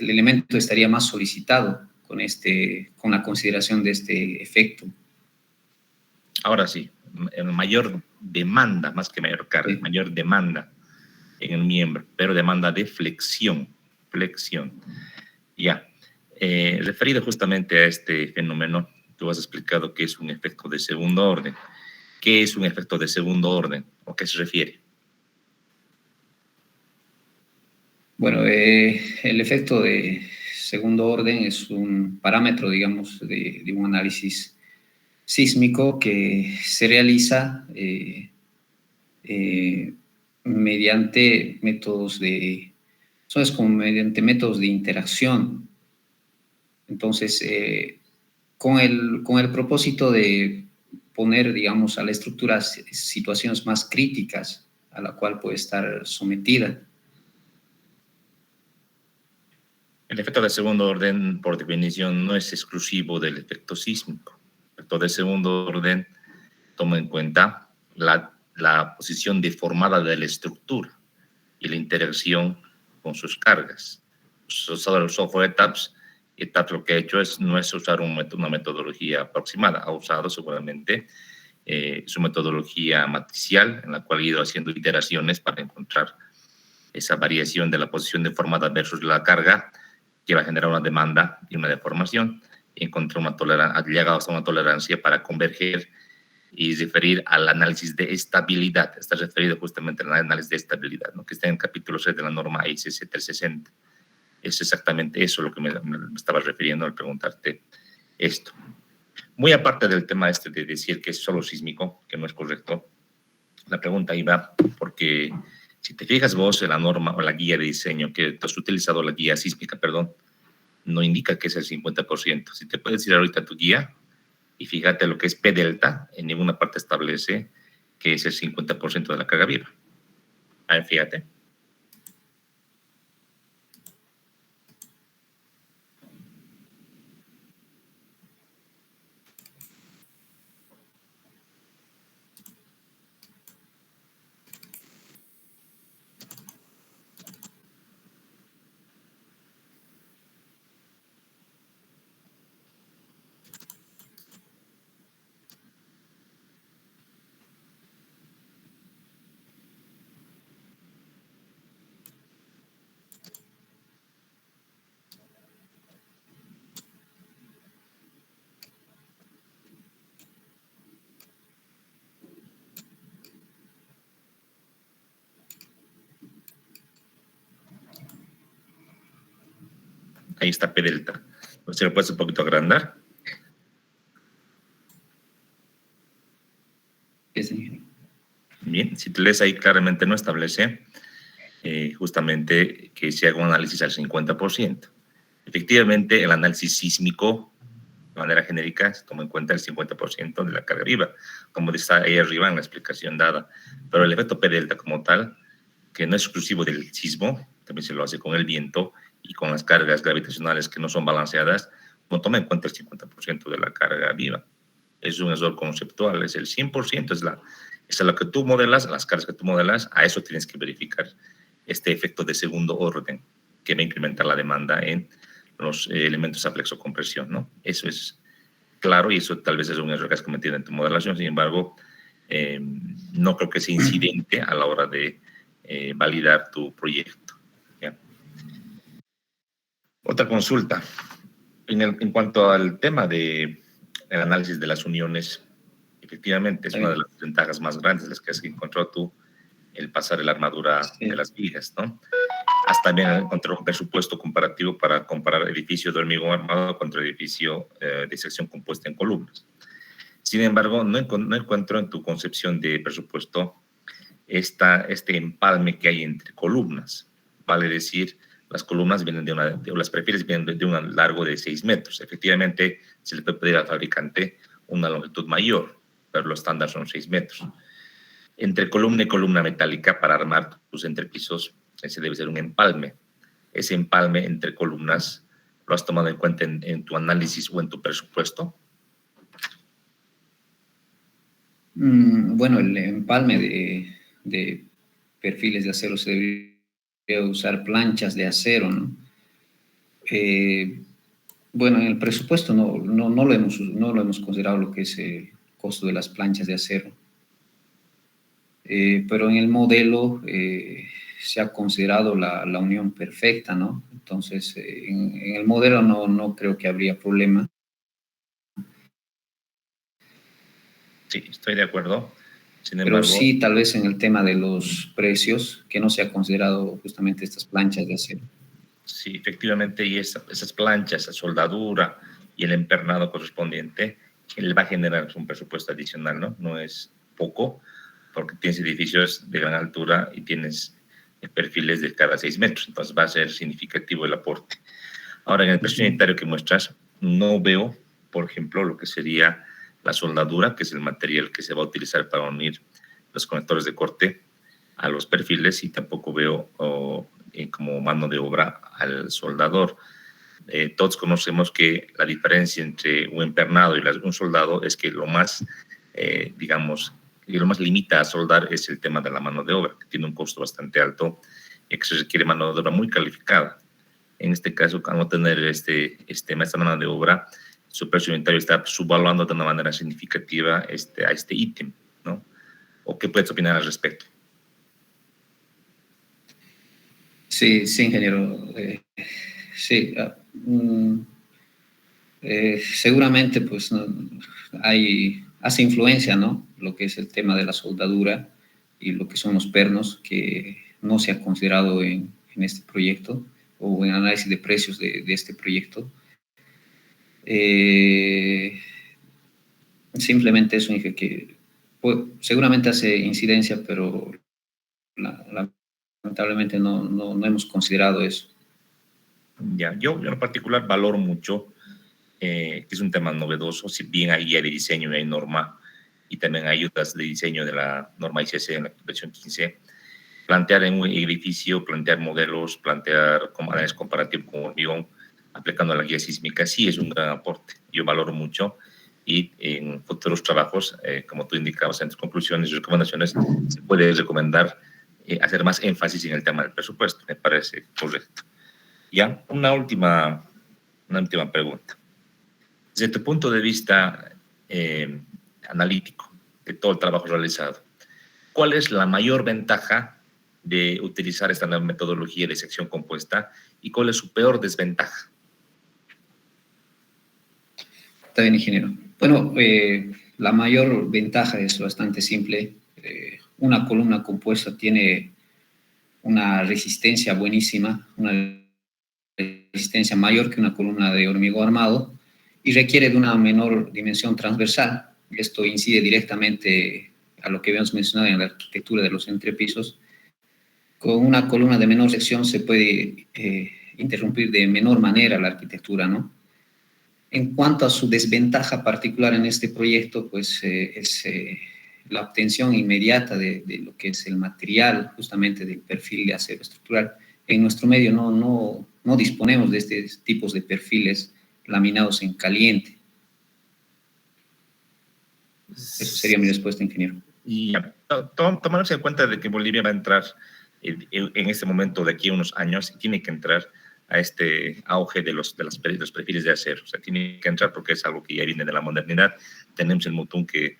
el elemento estaría más solicitado con la consideración de este efecto. Ahora sí, mayor demanda, más que mayor carga, Sí. mayor demanda en el miembro, pero demanda de flexión. Ya. Referido justamente a este fenómeno, tú has explicado que es un efecto de segundo orden. ¿Qué es un efecto de segundo orden? ¿A qué se refiere? Bueno, el efecto de segundo orden es un parámetro, digamos, de un análisis sísmico que se realiza mediante métodos eso es como mediante métodos de interacción. Entonces, con el propósito de poner, digamos, a la estructura situaciones más críticas a la cual puede estar sometida. El efecto de segundo orden, por definición, no es exclusivo del efecto sísmico. El efecto de segundo orden toma en cuenta la posición deformada de la estructura y la interacción con sus cargas. Usado el software TAPS, y TAPS lo que ha hecho no es usar una metodología aproximada, ha usado seguramente su metodología matricial, en la cual ha ido haciendo iteraciones para encontrar esa variación de la posición deformada versus la carga, que va a generar una demanda y una deformación, y encontró ha llegado hasta una tolerancia para converger y referir al análisis de estabilidad. Está referido justamente al análisis de estabilidad, ¿no? Que está en el capítulo 6 de la norma ICC 360. Es exactamente eso lo que me estaba refiriendo al preguntarte esto. Muy aparte del tema este de decir que es solo sísmico, que no es correcto, la pregunta iba porque si te fijas vos en la norma o la guía de diseño, que tú has utilizado la guía sísmica, perdón, no indica que es el 50%. Si te puedes ir ahorita a tu guía y fíjate lo que es P delta, en ninguna parte establece que es el 50% de la carga viva. A ver, fíjate. Ahí está P delta. ¿Se lo puedes un poquito agrandar? Bien, si te lees ahí claramente no establece justamente que se haga un análisis al 50%. Efectivamente, el análisis sísmico, de manera genérica, se toma en cuenta el 50% de la carga viva, como está ahí arriba en la explicación dada. Pero el efecto P delta como tal, que no es exclusivo del sismo, también se lo hace con el viento y con las cargas gravitacionales que no son balanceadas, no toma en cuenta el 50% de la carga viva. Es un error conceptual, es el 100%, es lo que tú modelas, las cargas que tú modelas, a eso tienes que verificar este efecto de segundo orden, que va a incrementar la demanda en los elementos a flexocompresión, ¿no? Eso es claro y eso tal vez es un error que has cometido en tu modelación, sin embargo, no creo que sea incidente a la hora de validar tu proyecto. ¿Ya? Otra consulta. En cuanto al tema del análisis de las uniones, efectivamente es una de las ventajas más grandes las que has encontrado tú, el pasar la armadura de las vigas, ¿no? Has también encontrado un presupuesto comparativo para comparar edificio de hormigón armado contra edificio de sección compuesta en columnas. Sin embargo, no encuentro en tu concepción de presupuesto este empalme que hay entre columnas. Vale decir, las columnas vienen las perfiles vienen de un largo de 6 metros. Efectivamente, se le puede pedir al fabricante una longitud mayor, pero los estándares son 6 metros. Entre columna y columna metálica, para armar tus entrepisos, ese debe ser un empalme. Ese empalme entre columnas, ¿lo has tomado en cuenta en tu análisis o en tu presupuesto? Bueno, el empalme de perfiles de acero se debería usar planchas de acero, ¿no? Bueno, en el presupuesto no lo hemos considerado lo que es el costo de las planchas de acero. Pero en el modelo se ha considerado la unión perfecta, ¿no? Entonces, en el modelo no creo que habría problema. Sí, estoy de acuerdo. Sin Pero embargo, sí, tal vez en el tema de los precios, que no se ha considerado justamente estas planchas de acero. sí, efectivamente, y esas planchas, esa soldadura y el empernado correspondiente, él va a generar un presupuesto adicional, ¿no? No es poco, porque tienes edificios de gran altura y tienes perfiles de cada 6 metros, entonces va a ser significativo el aporte. Ahora, en el precio unitario que muestras, no veo, por ejemplo, lo que sería la soldadura, que es el material que se va a utilizar para unir los conectores de corte a los perfiles, y tampoco veo como mano de obra al soldador. Todos conocemos que la diferencia entre un empernado y un soldado es que lo más, digamos, lo más limita a soldar es el tema de la mano de obra, que tiene un costo bastante alto y que se requiere mano de obra muy calificada. En este caso, al no tener esta mano de obra, su precio unitario está subvaluando de una manera significativa a este ítem, ¿no? ¿O qué puedes opinar al respecto? Sí, sí, ingeniero. Sí, seguramente pues hace influencia, ¿no? Lo que es el tema de la soldadura y lo que son los pernos, que no se ha considerado en este proyecto o en análisis de precios de este proyecto. Simplemente eso, que pues, seguramente hace incidencia, pero lamentablemente no hemos considerado eso. Ya, yo en particular valoro mucho que es un tema novedoso, si bien hay guía de diseño y hay norma, y también hay ayudas de diseño de la norma ICC en la versión 15, plantear en un edificio, plantear modelos, plantear análisis comparativo con hormigón, aplicando la guía sísmica, sí es un gran aporte. Yo valoro mucho, y en futuros trabajos, como tú indicabas en tus conclusiones y recomendaciones, se puede recomendar hacer más énfasis en el tema del presupuesto. Me parece correcto. Ya, una última pregunta. Desde tu punto de vista analítico de todo el trabajo realizado, ¿cuál es la mayor ventaja de utilizar esta nueva metodología de sección compuesta y cuál es su peor desventaja? Está bien, ingeniero. Bueno, la mayor ventaja es bastante simple. Una columna compuesta tiene una resistencia buenísima, una resistencia mayor que una columna de hormigón armado, y requiere de una menor dimensión transversal. Esto incide directamente a lo que habíamos mencionado en la arquitectura de los entrepisos. Con una columna de menor sección se puede interrumpir de menor manera la arquitectura, ¿no? En cuanto a su desventaja particular en este proyecto, pues es la obtención inmediata de lo que es el material, justamente del perfil de acero estructural. En nuestro medio no disponemos de estos tipos de perfiles laminados en caliente. Eso sería mi respuesta, ingeniero. Y tomándose en cuenta de que Bolivia va a entrar en este momento, de aquí a unos años, y tiene que entrar a este auge de los perfiles de acero. O sea, tiene que entrar porque es algo que ya viene de la modernidad. Tenemos el Mutún que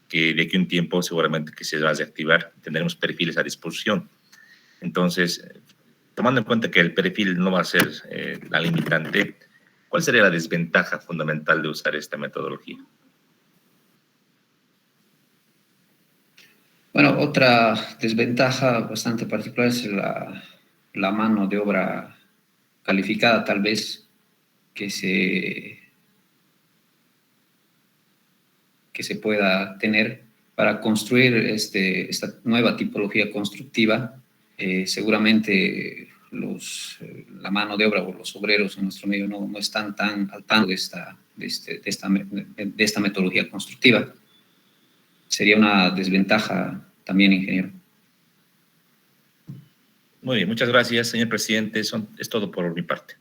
de aquí a un tiempo seguramente que se va a reactivar, tendremos perfiles a disposición. Entonces, tomando en cuenta que el perfil no va a ser la limitante, ¿cuál sería la desventaja fundamental de usar esta metodología? Bueno, otra desventaja bastante particular es la mano de obra calificada, tal vez, que se pueda tener para construir esta nueva tipología constructiva, seguramente la mano de obra o los obreros en nuestro medio no están tan al tanto de esta metodología constructiva. Sería una desventaja también, ingeniero. Muy bien, muchas gracias, señor presidente. Es todo por mi parte.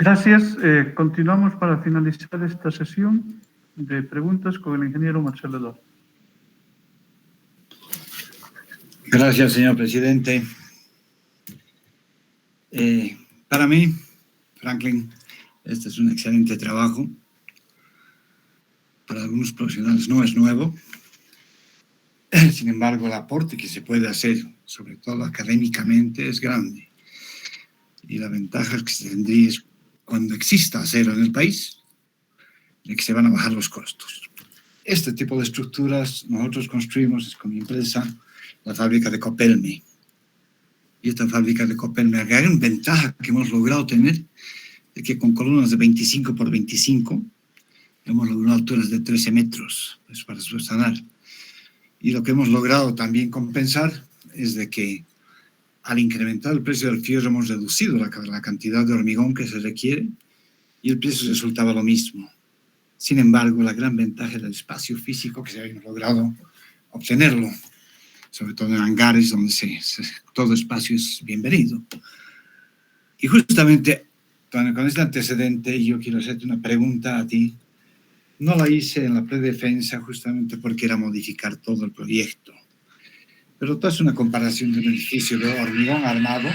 Gracias. Continuamos para finalizar esta sesión de preguntas con el ingeniero Marcelo Eduardo. Gracias, señor presidente. Para mí, Franklin, este es un excelente trabajo. Para algunos profesionales no es nuevo. Sin embargo, el aporte que se puede hacer, sobre todo académicamente, es grande. Y la ventaja que se tendría es cuando exista acero en el país, de que se van a bajar los costos. Este tipo de estructuras nosotros construimos con mi empresa la fábrica de Copelme. Y esta fábrica de Copelme, la gran ventaja que hemos logrado tener es que con columnas de 25 por 25 hemos logrado alturas de 13 metros pues, para subsanar. Y lo que hemos logrado también compensar es de que al incrementar el precio del fierro hemos reducido la cantidad de hormigón que se requiere y el precio resultaba lo mismo. Sin embargo, la gran ventaja del espacio físico que se había logrado obtenerlo, sobre todo en hangares donde todo espacio es bienvenido. Y justamente con este antecedente yo quiero hacerte una pregunta a ti. No la hice en la predefensa justamente porque era modificar todo el proyecto. Pero tú haces una comparación de un edificio de hormigón armado,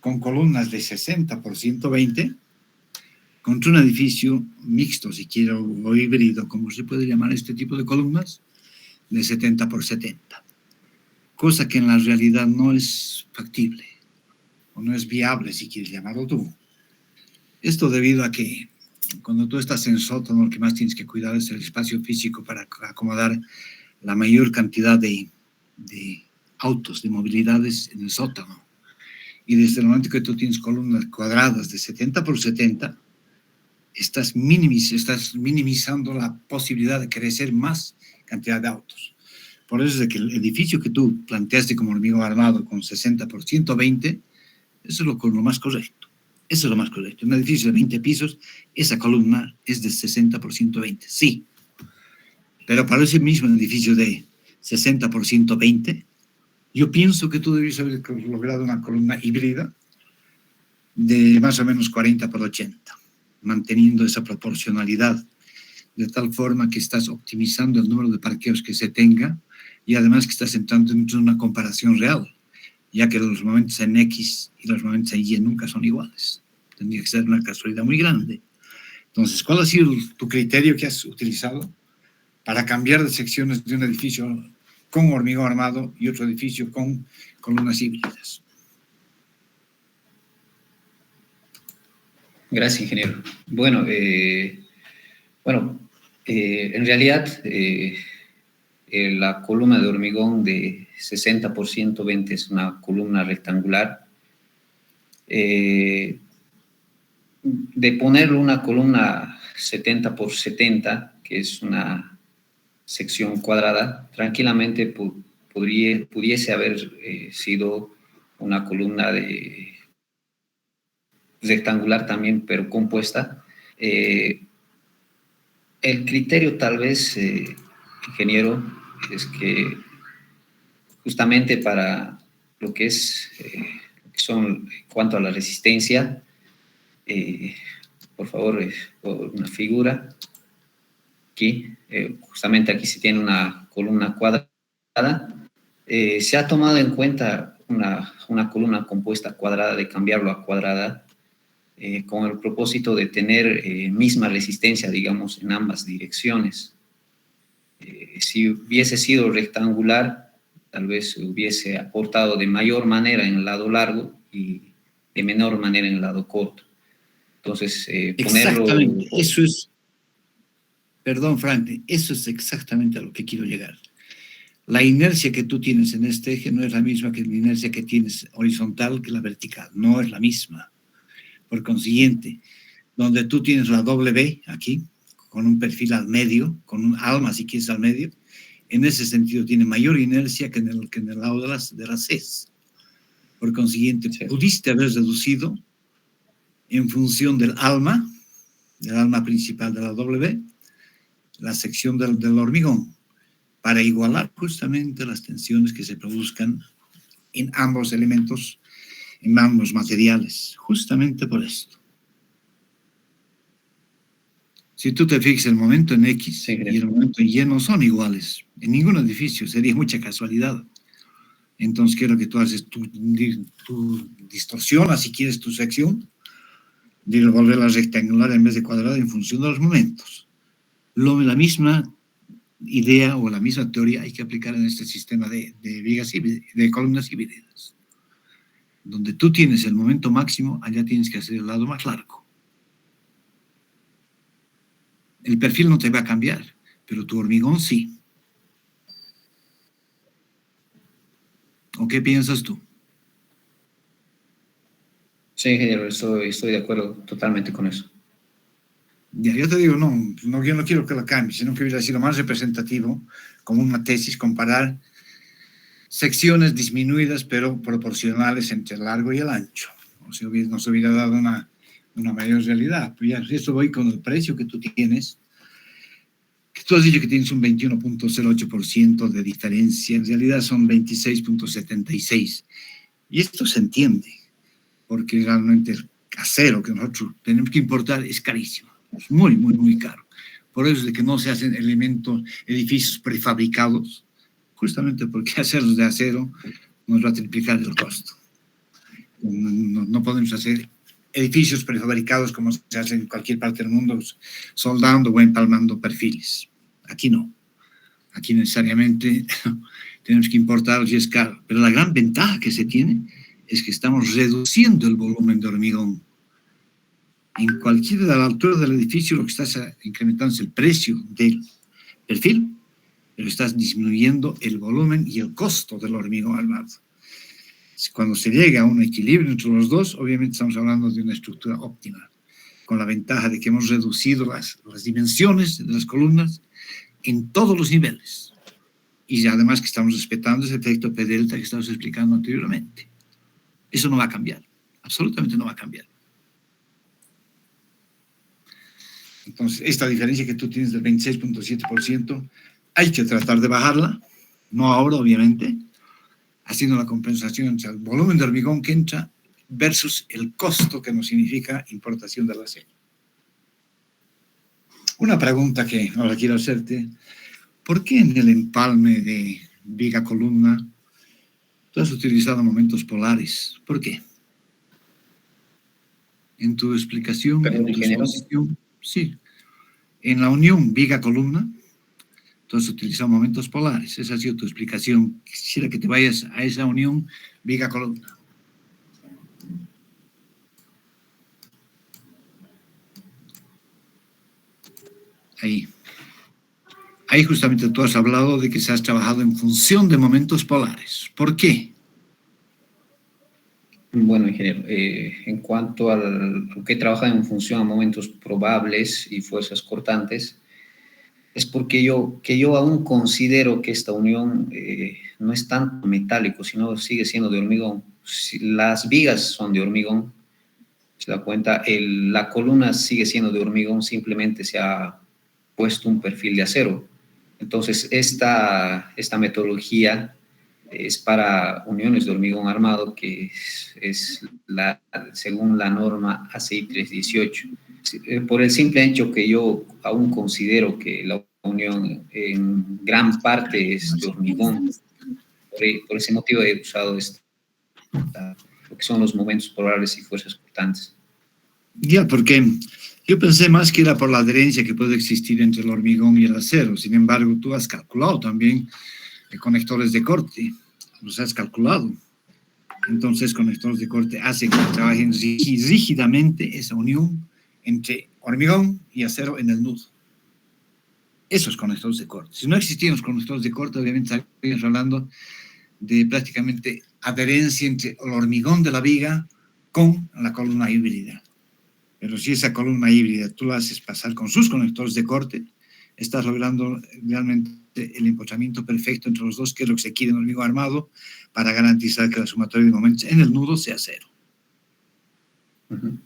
con columnas de 60 por 120, contra un edificio mixto, si quiero, o híbrido, como se puede llamar este tipo de columnas, de 70 por 70. Cosa que en la realidad no es factible, o no es viable, si quieres llamarlo tú. Esto debido a que cuando tú estás en sótano, lo que más tienes que cuidar es el espacio físico para acomodar la mayor cantidad de autos, de movilidades en el sótano. Y desde el momento que tú tienes columnas cuadradas de 70 por 70, estás minimizando la posibilidad de crecer más cantidad de autos. Por eso es de que el edificio que tú planteaste como hormigón armado con 60 por 120, eso es lo más correcto. Eso es lo más correcto. Un edificio de 20 pisos, esa columna es de 60 por 120, sí. Pero para ese mismo edificio de 60 por 120, yo pienso que tú debes haber logrado una columna híbrida de más o menos 40 por 80, manteniendo esa proporcionalidad, de tal forma que estás optimizando el número de parqueos que se tenga y además que estás entrando en una comparación real, ya que los momentos en X y los momentos en Y nunca son iguales. Tendría que ser una casualidad muy grande. Entonces, ¿cuál ha sido tu criterio que has utilizado para cambiar de secciones de un edificio con hormigón armado y otro edificio con columnas híbridas? Gracias, ingeniero. Bueno, en realidad la columna de hormigón de 60 por 120 es una columna rectangular. De ponerle una columna 70 por 70, que es una sección cuadrada, tranquilamente pudiese haber sido una columna rectangular también, pero compuesta. El criterio tal vez, ingeniero, es que justamente para lo que es en cuanto a la resistencia, por favor, una figura aquí, justamente aquí se tiene una columna cuadrada. Se ha tomado en cuenta una columna compuesta cuadrada, de cambiarlo a cuadrada, con el propósito de tener misma resistencia, digamos, en ambas direcciones. Si hubiese sido rectangular, tal vez hubiese aportado de mayor manera en el lado largo y de menor manera en el lado corto. Entonces, exactamente, eso es, perdón, Franklin, eso es exactamente a lo que quiero llegar. La inercia que tú tienes en este eje no es la misma que la inercia que tienes horizontal que la vertical, no es la misma. Por consiguiente, donde tú tienes la W aquí, con un perfil al medio, con un alma, si quieres, al medio, en ese sentido tiene mayor inercia que en el lado de las Cs. Por consiguiente, Sí. pudiste haber reducido en función del alma principal de la W, la sección del hormigón, para igualar justamente las tensiones que se produzcan en ambos elementos, en ambos materiales, justamente por esto. Si tú te fijas, el momento en X Sí, y el momento en Y no son iguales. En ningún edificio, sería mucha casualidad. Entonces, quiero que tú haces tu distorsiona, si quieres, tu sección, de volverla rectangular en vez de cuadrada en función de los momentos. La misma idea o la misma teoría hay que aplicar en este sistema de vigas de columnas híbridas. Donde tú tienes el momento máximo, allá tienes que hacer el lado más largo. El perfil no te va a cambiar, pero tu hormigón sí. ¿O qué piensas tú? Sí, ingeniero, estoy de acuerdo totalmente con eso. Ya, yo te digo, yo no quiero que lo cambie, sino que hubiera sido más representativo, como una tesis, comparar secciones disminuidas pero proporcionales entre el largo y el ancho. O sea, nos hubiera dado una mayor realidad. Pero ya, eso voy con el precio que tú tienes, que tú has dicho que tienes un 21.08% de diferencia, en realidad son 26.76. Y esto se entiende, porque realmente el acero que nosotros tenemos que importar es carísimo, es muy, muy, muy caro. Por eso es de que no se hacen edificios prefabricados, justamente porque hacerlos de acero nos va a triplicar el costo. No podemos hacer edificios prefabricados como se hace en cualquier parte del mundo, soldando o empalmando perfiles. Aquí no. Aquí necesariamente tenemos que importar y es caro. Pero la gran ventaja que se tiene es que estamos reduciendo el volumen de hormigón. En cualquier de la altura del edificio lo que estás incrementando es el precio del perfil, pero estás disminuyendo el volumen y el costo del hormigón armado. Cuando se llega a un equilibrio entre los dos, obviamente estamos hablando de una estructura óptima, con la ventaja de que hemos reducido las dimensiones de las columnas en todos los niveles. Y además que estamos respetando ese efecto P delta que estábamos explicando anteriormente. Eso no va a cambiar, absolutamente no va a cambiar. Entonces, esta diferencia que tú tienes del 26.7%, hay que tratar de bajarla, no ahora, obviamente, haciendo la compensación entre el volumen de hormigón que entra versus el costo que nos significa importación del acero. Una pregunta que ahora quiero hacerte: ¿por qué en el empalme de viga columna tú has utilizado momentos polares? ¿Por qué? En tu explicación, en tu exposición, sí. En la unión viga-columna, tú has utilizado momentos polares. Esa ha sido tu explicación. Quisiera que te vayas a esa unión viga-columna. Ahí. Ahí justamente tú has hablado de que se has trabajado en función de momentos polares. ¿Por qué? Bueno, ingeniero, en cuanto a lo que trabaja en función a momentos probables y fuerzas cortantes, es porque yo aún considero que esta unión no es tanto metálico, sino sigue siendo de hormigón. Si las vigas son de hormigón, se da cuenta, la columna sigue siendo de hormigón, simplemente se ha puesto un perfil de acero. Entonces, esta metodología es para uniones de hormigón armado, que es según la norma ACI 318. Por el simple hecho que yo aún considero que la unión en gran parte es de hormigón, por ese motivo he usado lo que son los momentos polares y fuerzas cortantes. Ya, porque yo pensé más que era por la adherencia que puede existir entre el hormigón y el acero. Sin embargo, tú has calculado también conectores de corte, los has calculado. Entonces, conectores de corte hacen que trabajen rígidamente esa unión entre hormigón y acero en el nudo. Esos conectores de corte. Si no existían los conectores de corte, obviamente estaríamos hablando de prácticamente adherencia entre el hormigón de la viga con la columna híbrida. Pero si esa columna híbrida tú la haces pasar con sus conectores de corte, estás logrando realmente el empotramiento perfecto entre los dos, que es lo que se quiere en el hormigón armado, para garantizar que la sumatoria de momentos en el nudo sea cero. Ujú.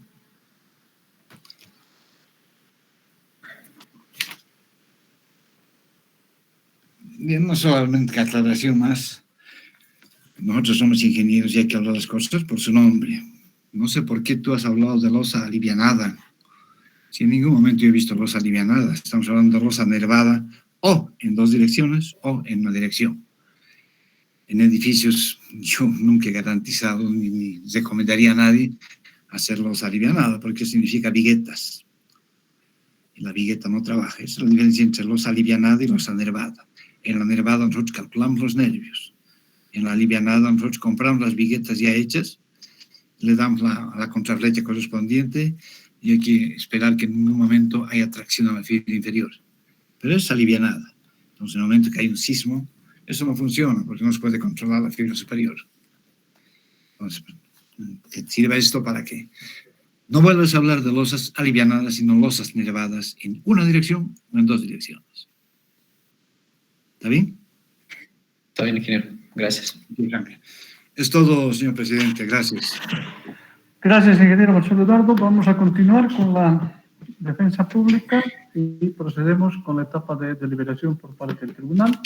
Bien, no solamente que aclaración más. Nosotros somos ingenieros y hay que hablar las cosas por su nombre. No sé por qué tú has hablado de losa alivianada. Si en ningún momento yo he visto losa alivianada. Estamos hablando de losa nervada o en dos direcciones o en una dirección. En edificios yo nunca he garantizado ni recomendaría a nadie hacer losa alivianada, porque significa viguetas. Y la vigueta no trabaja. Esa es la diferencia entre losa alivianada y losa nervada. En la nervada nosotros calculamos los nervios. En la alivianada nosotros compramos las viguetas ya hechas, le damos la contraflecha correspondiente y hay que esperar que en ningún momento haya tracción a la fibra inferior. Pero es alivianada. Entonces, en el momento que hay un sismo, eso no funciona porque no se puede controlar la fibra superior. Entonces, que sirva esto para que no vuelvas a hablar de losas alivianadas, sino losas nervadas en una dirección o en dos direcciones. ¿Está bien? Está bien, ingeniero. Gracias. Es todo, señor presidente. Gracias. Gracias, ingeniero Marcelo Eduardo. Vamos a continuar con la defensa pública y procedemos con la etapa de deliberación por parte del tribunal,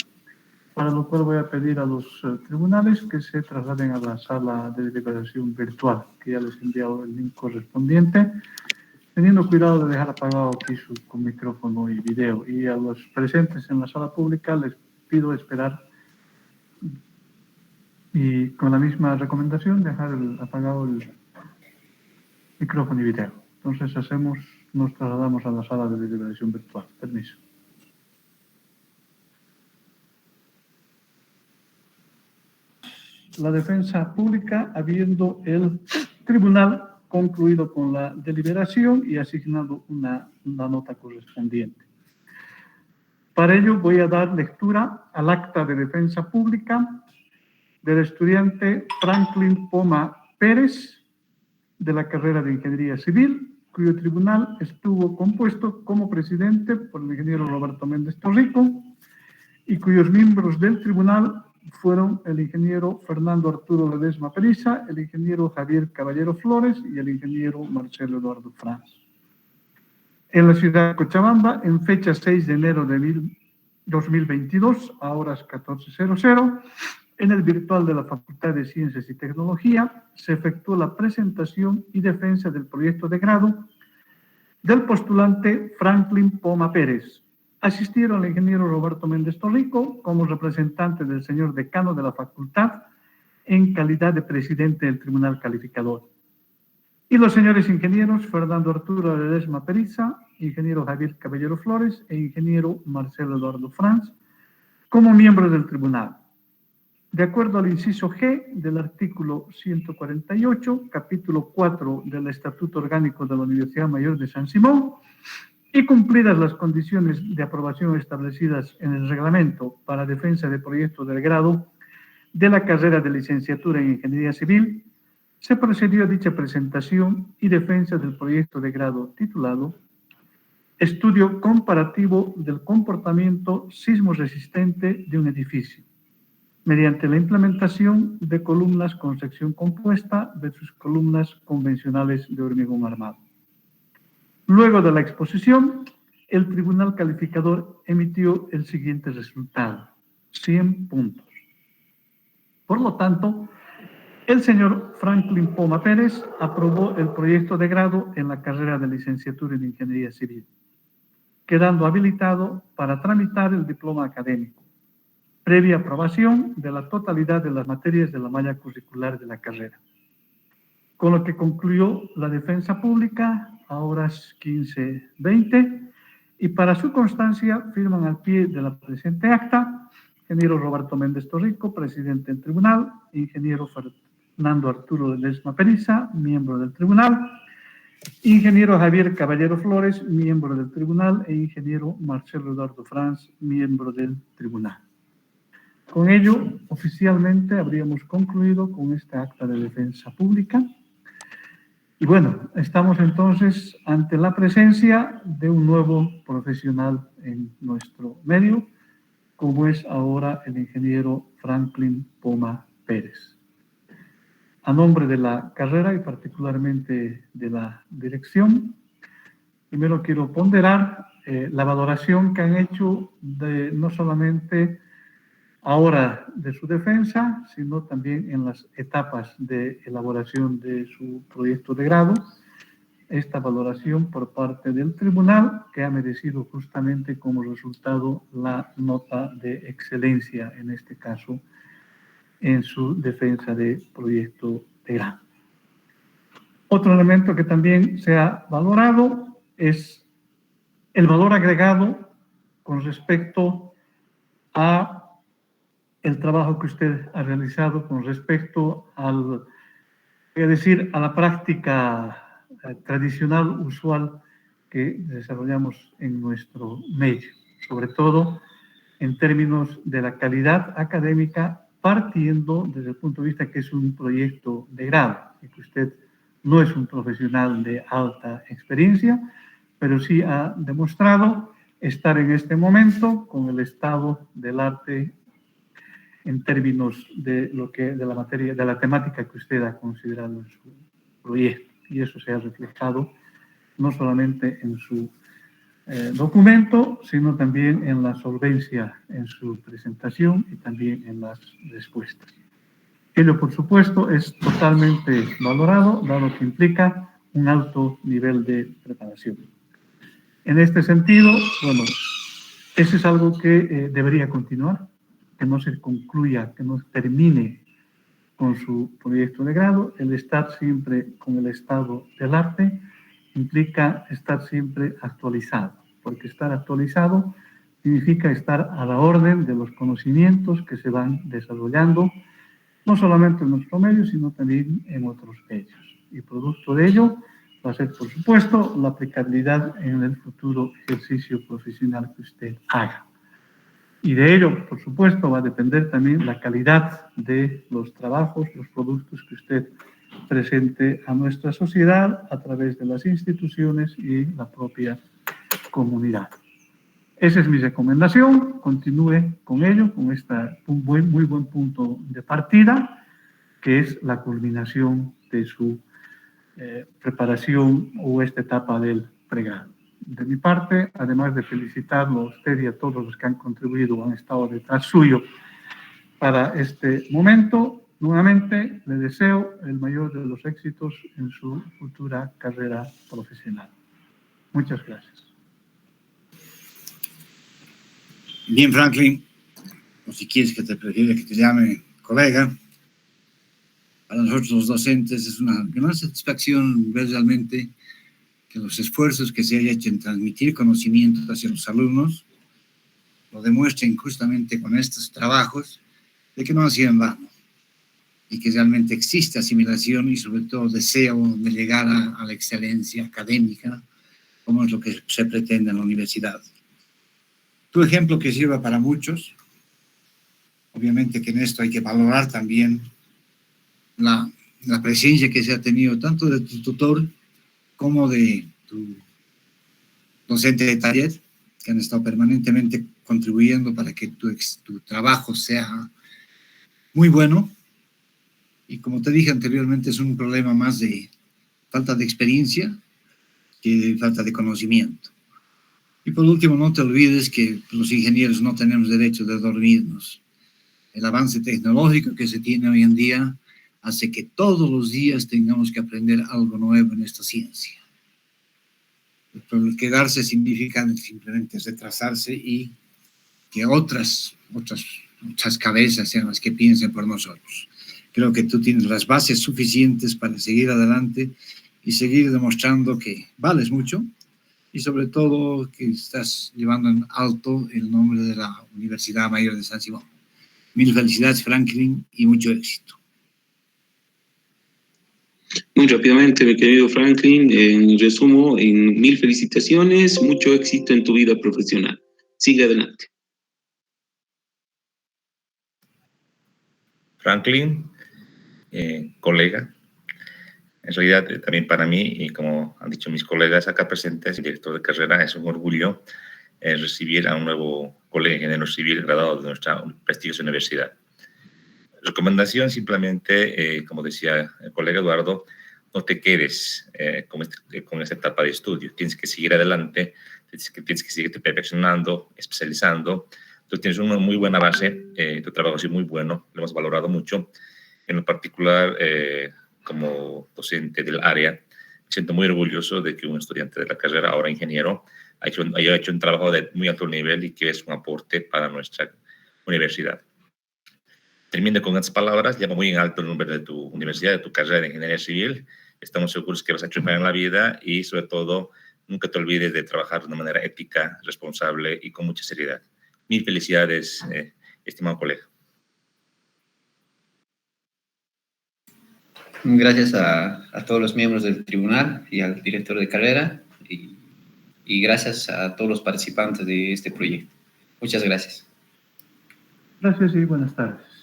para lo cual voy a pedir a los tribunales que se trasladen a la sala de deliberación virtual, que ya les he enviado el link correspondiente, teniendo cuidado de dejar apagado aquí su micrófono y video. Y a los presentes en la sala pública les pido esperar y con la misma recomendación dejar apagado el micrófono y video. Entonces nos trasladamos a la sala de deliberación virtual. Permiso. La defensa pública, habiendo el tribunal concluido con la deliberación y asignado una nota correspondiente. Para ello voy a dar lectura al acta de defensa pública del estudiante Franklin Poma Pérez, de la carrera de Ingeniería Civil, cuyo tribunal estuvo compuesto como presidente por el ingeniero Roberto Méndez Torrico y cuyos miembros del tribunal fueron el ingeniero Fernando Arturo Ledesma Periza, el ingeniero Javier Caballero Flores y el ingeniero Marcelo Eduardo Franz. En la ciudad de Cochabamba, en fecha 6 de enero de 2022, a horas 14:00, en el virtual de la Facultad de Ciencias y Tecnología, se efectuó la presentación y defensa del proyecto de grado del postulante Franklin Poma Pérez. Asistieron el ingeniero Roberto Méndez Torrico como representante del señor decano de la facultad en calidad de presidente del tribunal calificador. Y los señores ingenieros Fernando Arturo Ledesma Periza, ingeniero Javier Caballero Flores e ingeniero Marcelo Eduardo Franz como miembros del tribunal. De acuerdo al inciso G del artículo 148, capítulo 4 del Estatuto Orgánico de la Universidad Mayor de San Simón, y cumplidas las condiciones de aprobación establecidas en el reglamento para defensa de proyectos del grado de la carrera de licenciatura en Ingeniería Civil, se procedió a dicha presentación y defensa del proyecto de grado titulado Estudio comparativo del comportamiento sismo resistente de un edificio, mediante la implementación de columnas con sección compuesta versus columnas convencionales de hormigón armado. Luego de la exposición, el tribunal calificador emitió el siguiente resultado: 100 puntos. Por lo tanto, el señor Franklin Poma Pérez aprobó el proyecto de grado en la carrera de licenciatura en Ingeniería Civil, quedando habilitado para tramitar el diploma académico, previa aprobación de la totalidad de las materias de la malla curricular de la carrera. Con lo que concluyó la defensa pública a horas 15:20, y para su constancia firman al pie de la presente acta ingeniero Roberto Méndez Torrico, presidente del tribunal, ingeniero Fernando Arturo Ledesma Periza, miembro del tribunal, ingeniero Javier Caballero Flores, miembro del tribunal, e ingeniero Marcelo Eduardo Franz, miembro del tribunal. Con ello, oficialmente habríamos concluido con esta acta de defensa pública. Y bueno, estamos entonces ante la presencia de un nuevo profesional en nuestro medio, como es ahora el ingeniero Franklin Poma Pérez. A nombre de la carrera y particularmente de la dirección, primero quiero ponderar la valoración que han hecho de no solamente ahora de su defensa, sino también en las etapas de elaboración de su proyecto de grado. Esta valoración por parte del tribunal, que ha merecido justamente como resultado la nota de excelencia, en este caso, en su defensa de proyecto de grado. Otro elemento que también se ha valorado es el valor agregado con respecto a el trabajo que usted ha realizado con respecto al, voy a decir, a la práctica tradicional, usual que desarrollamos en nuestro medio, sobre todo en términos de la calidad académica, partiendo desde el punto de vista que es un proyecto de grado y que usted no es un profesional de alta experiencia, pero sí ha demostrado estar en este momento con el estado del arte en términos de lo que de la materia, de la temática que usted ha considerado en su proyecto. Y eso se ha reflejado no solamente en su documento, sino también en la solvencia en su presentación y también en las respuestas. Ello, por supuesto, es totalmente valorado, dado que implica un alto nivel de preparación. En este sentido, bueno, eso es algo que debería continuar, que no se concluya, que no termine con su proyecto de grado. El estar siempre con el estado del arte implica estar siempre actualizado, porque estar actualizado significa estar a la orden de los conocimientos que se van desarrollando, no solamente en nuestro medio, sino también en otros medios. Y producto de ello va a ser, por supuesto, la aplicabilidad en el futuro ejercicio profesional que usted haga. Y de ello, por supuesto, va a depender también la calidad de los trabajos, los productos que usted presente a nuestra sociedad a través de las instituciones y la propia comunidad. Esa es mi recomendación. Continúe con ello, con este muy buen punto de partida, que es la culminación de su preparación o esta etapa del pregrado. De mi parte, además de felicitarlo a usted y a todos los que han contribuido, han estado detrás suyo para este momento, nuevamente le deseo el mayor de los éxitos en su futura carrera profesional. Muchas gracias. Bien, Franklin, o si quieres que te prefiera que te llame colega, para nosotros los docentes es una gran satisfacción ver realmente que los esfuerzos que se haya hecho en transmitir conocimiento hacia los alumnos lo demuestren justamente con estos trabajos de que no han sido en vano y que realmente existe asimilación y sobre todo deseo de llegar a la excelencia académica, como es lo que se pretende en la universidad. Tu ejemplo que sirva para muchos, obviamente que en esto hay que valorar también la presencia que se ha tenido tanto de tu tutor como de tu docente de taller, que han estado permanentemente contribuyendo para que tu trabajo sea muy bueno. Y como te dije anteriormente, es un problema más de falta de experiencia que de falta de conocimiento. Y por último, no te olvides que los ingenieros no tenemos derecho de dormirnos. El avance tecnológico que se tiene hoy en día hace que todos los días tengamos que aprender algo nuevo en esta ciencia. Pero el quedarse significa simplemente retrasarse y que otras cabezas sean las que piensen por nosotros. Creo que tú tienes las bases suficientes para seguir adelante y seguir demostrando que vales mucho y sobre todo que estás llevando en alto el nombre de la Universidad Mayor de San Simón. Mil felicidades, Franklin, y mucho éxito. Muy rápidamente, mi querido Franklin, en resumo, en 1000 felicitaciones, mucho éxito en tu vida profesional. Sigue adelante. Franklin, colega, En realidad, también para mí, y como han dicho mis colegas acá presentes, el director de carrera, es un orgullo recibir a un nuevo colega de ingeniero civil graduado de nuestra prestigiosa universidad. Recomendación simplemente, como decía el colega Eduardo, no te quedes con esta etapa de estudio. Tienes que seguir adelante, tienes que seguirte perfeccionando, especializando. Tú tienes una muy buena base, tu trabajo ha sido muy bueno, lo hemos valorado mucho. En lo particular, como docente del área, me siento muy orgulloso de que un estudiante de la carrera, ahora ingeniero, haya hecho un trabajo de muy alto nivel y que es un aporte para nuestra universidad. Termino con estas palabras, llamo muy en alto el nombre de tu universidad, de tu carrera de ingeniería civil. Estamos seguros que vas a triunfar en la vida y, sobre todo, nunca te olvides de trabajar de una manera ética, responsable y con mucha seriedad. Mil felicidades, estimado colega. Gracias a todos los miembros del tribunal y al director de carrera y gracias a todos los participantes de este proyecto. Muchas gracias. Gracias y buenas tardes.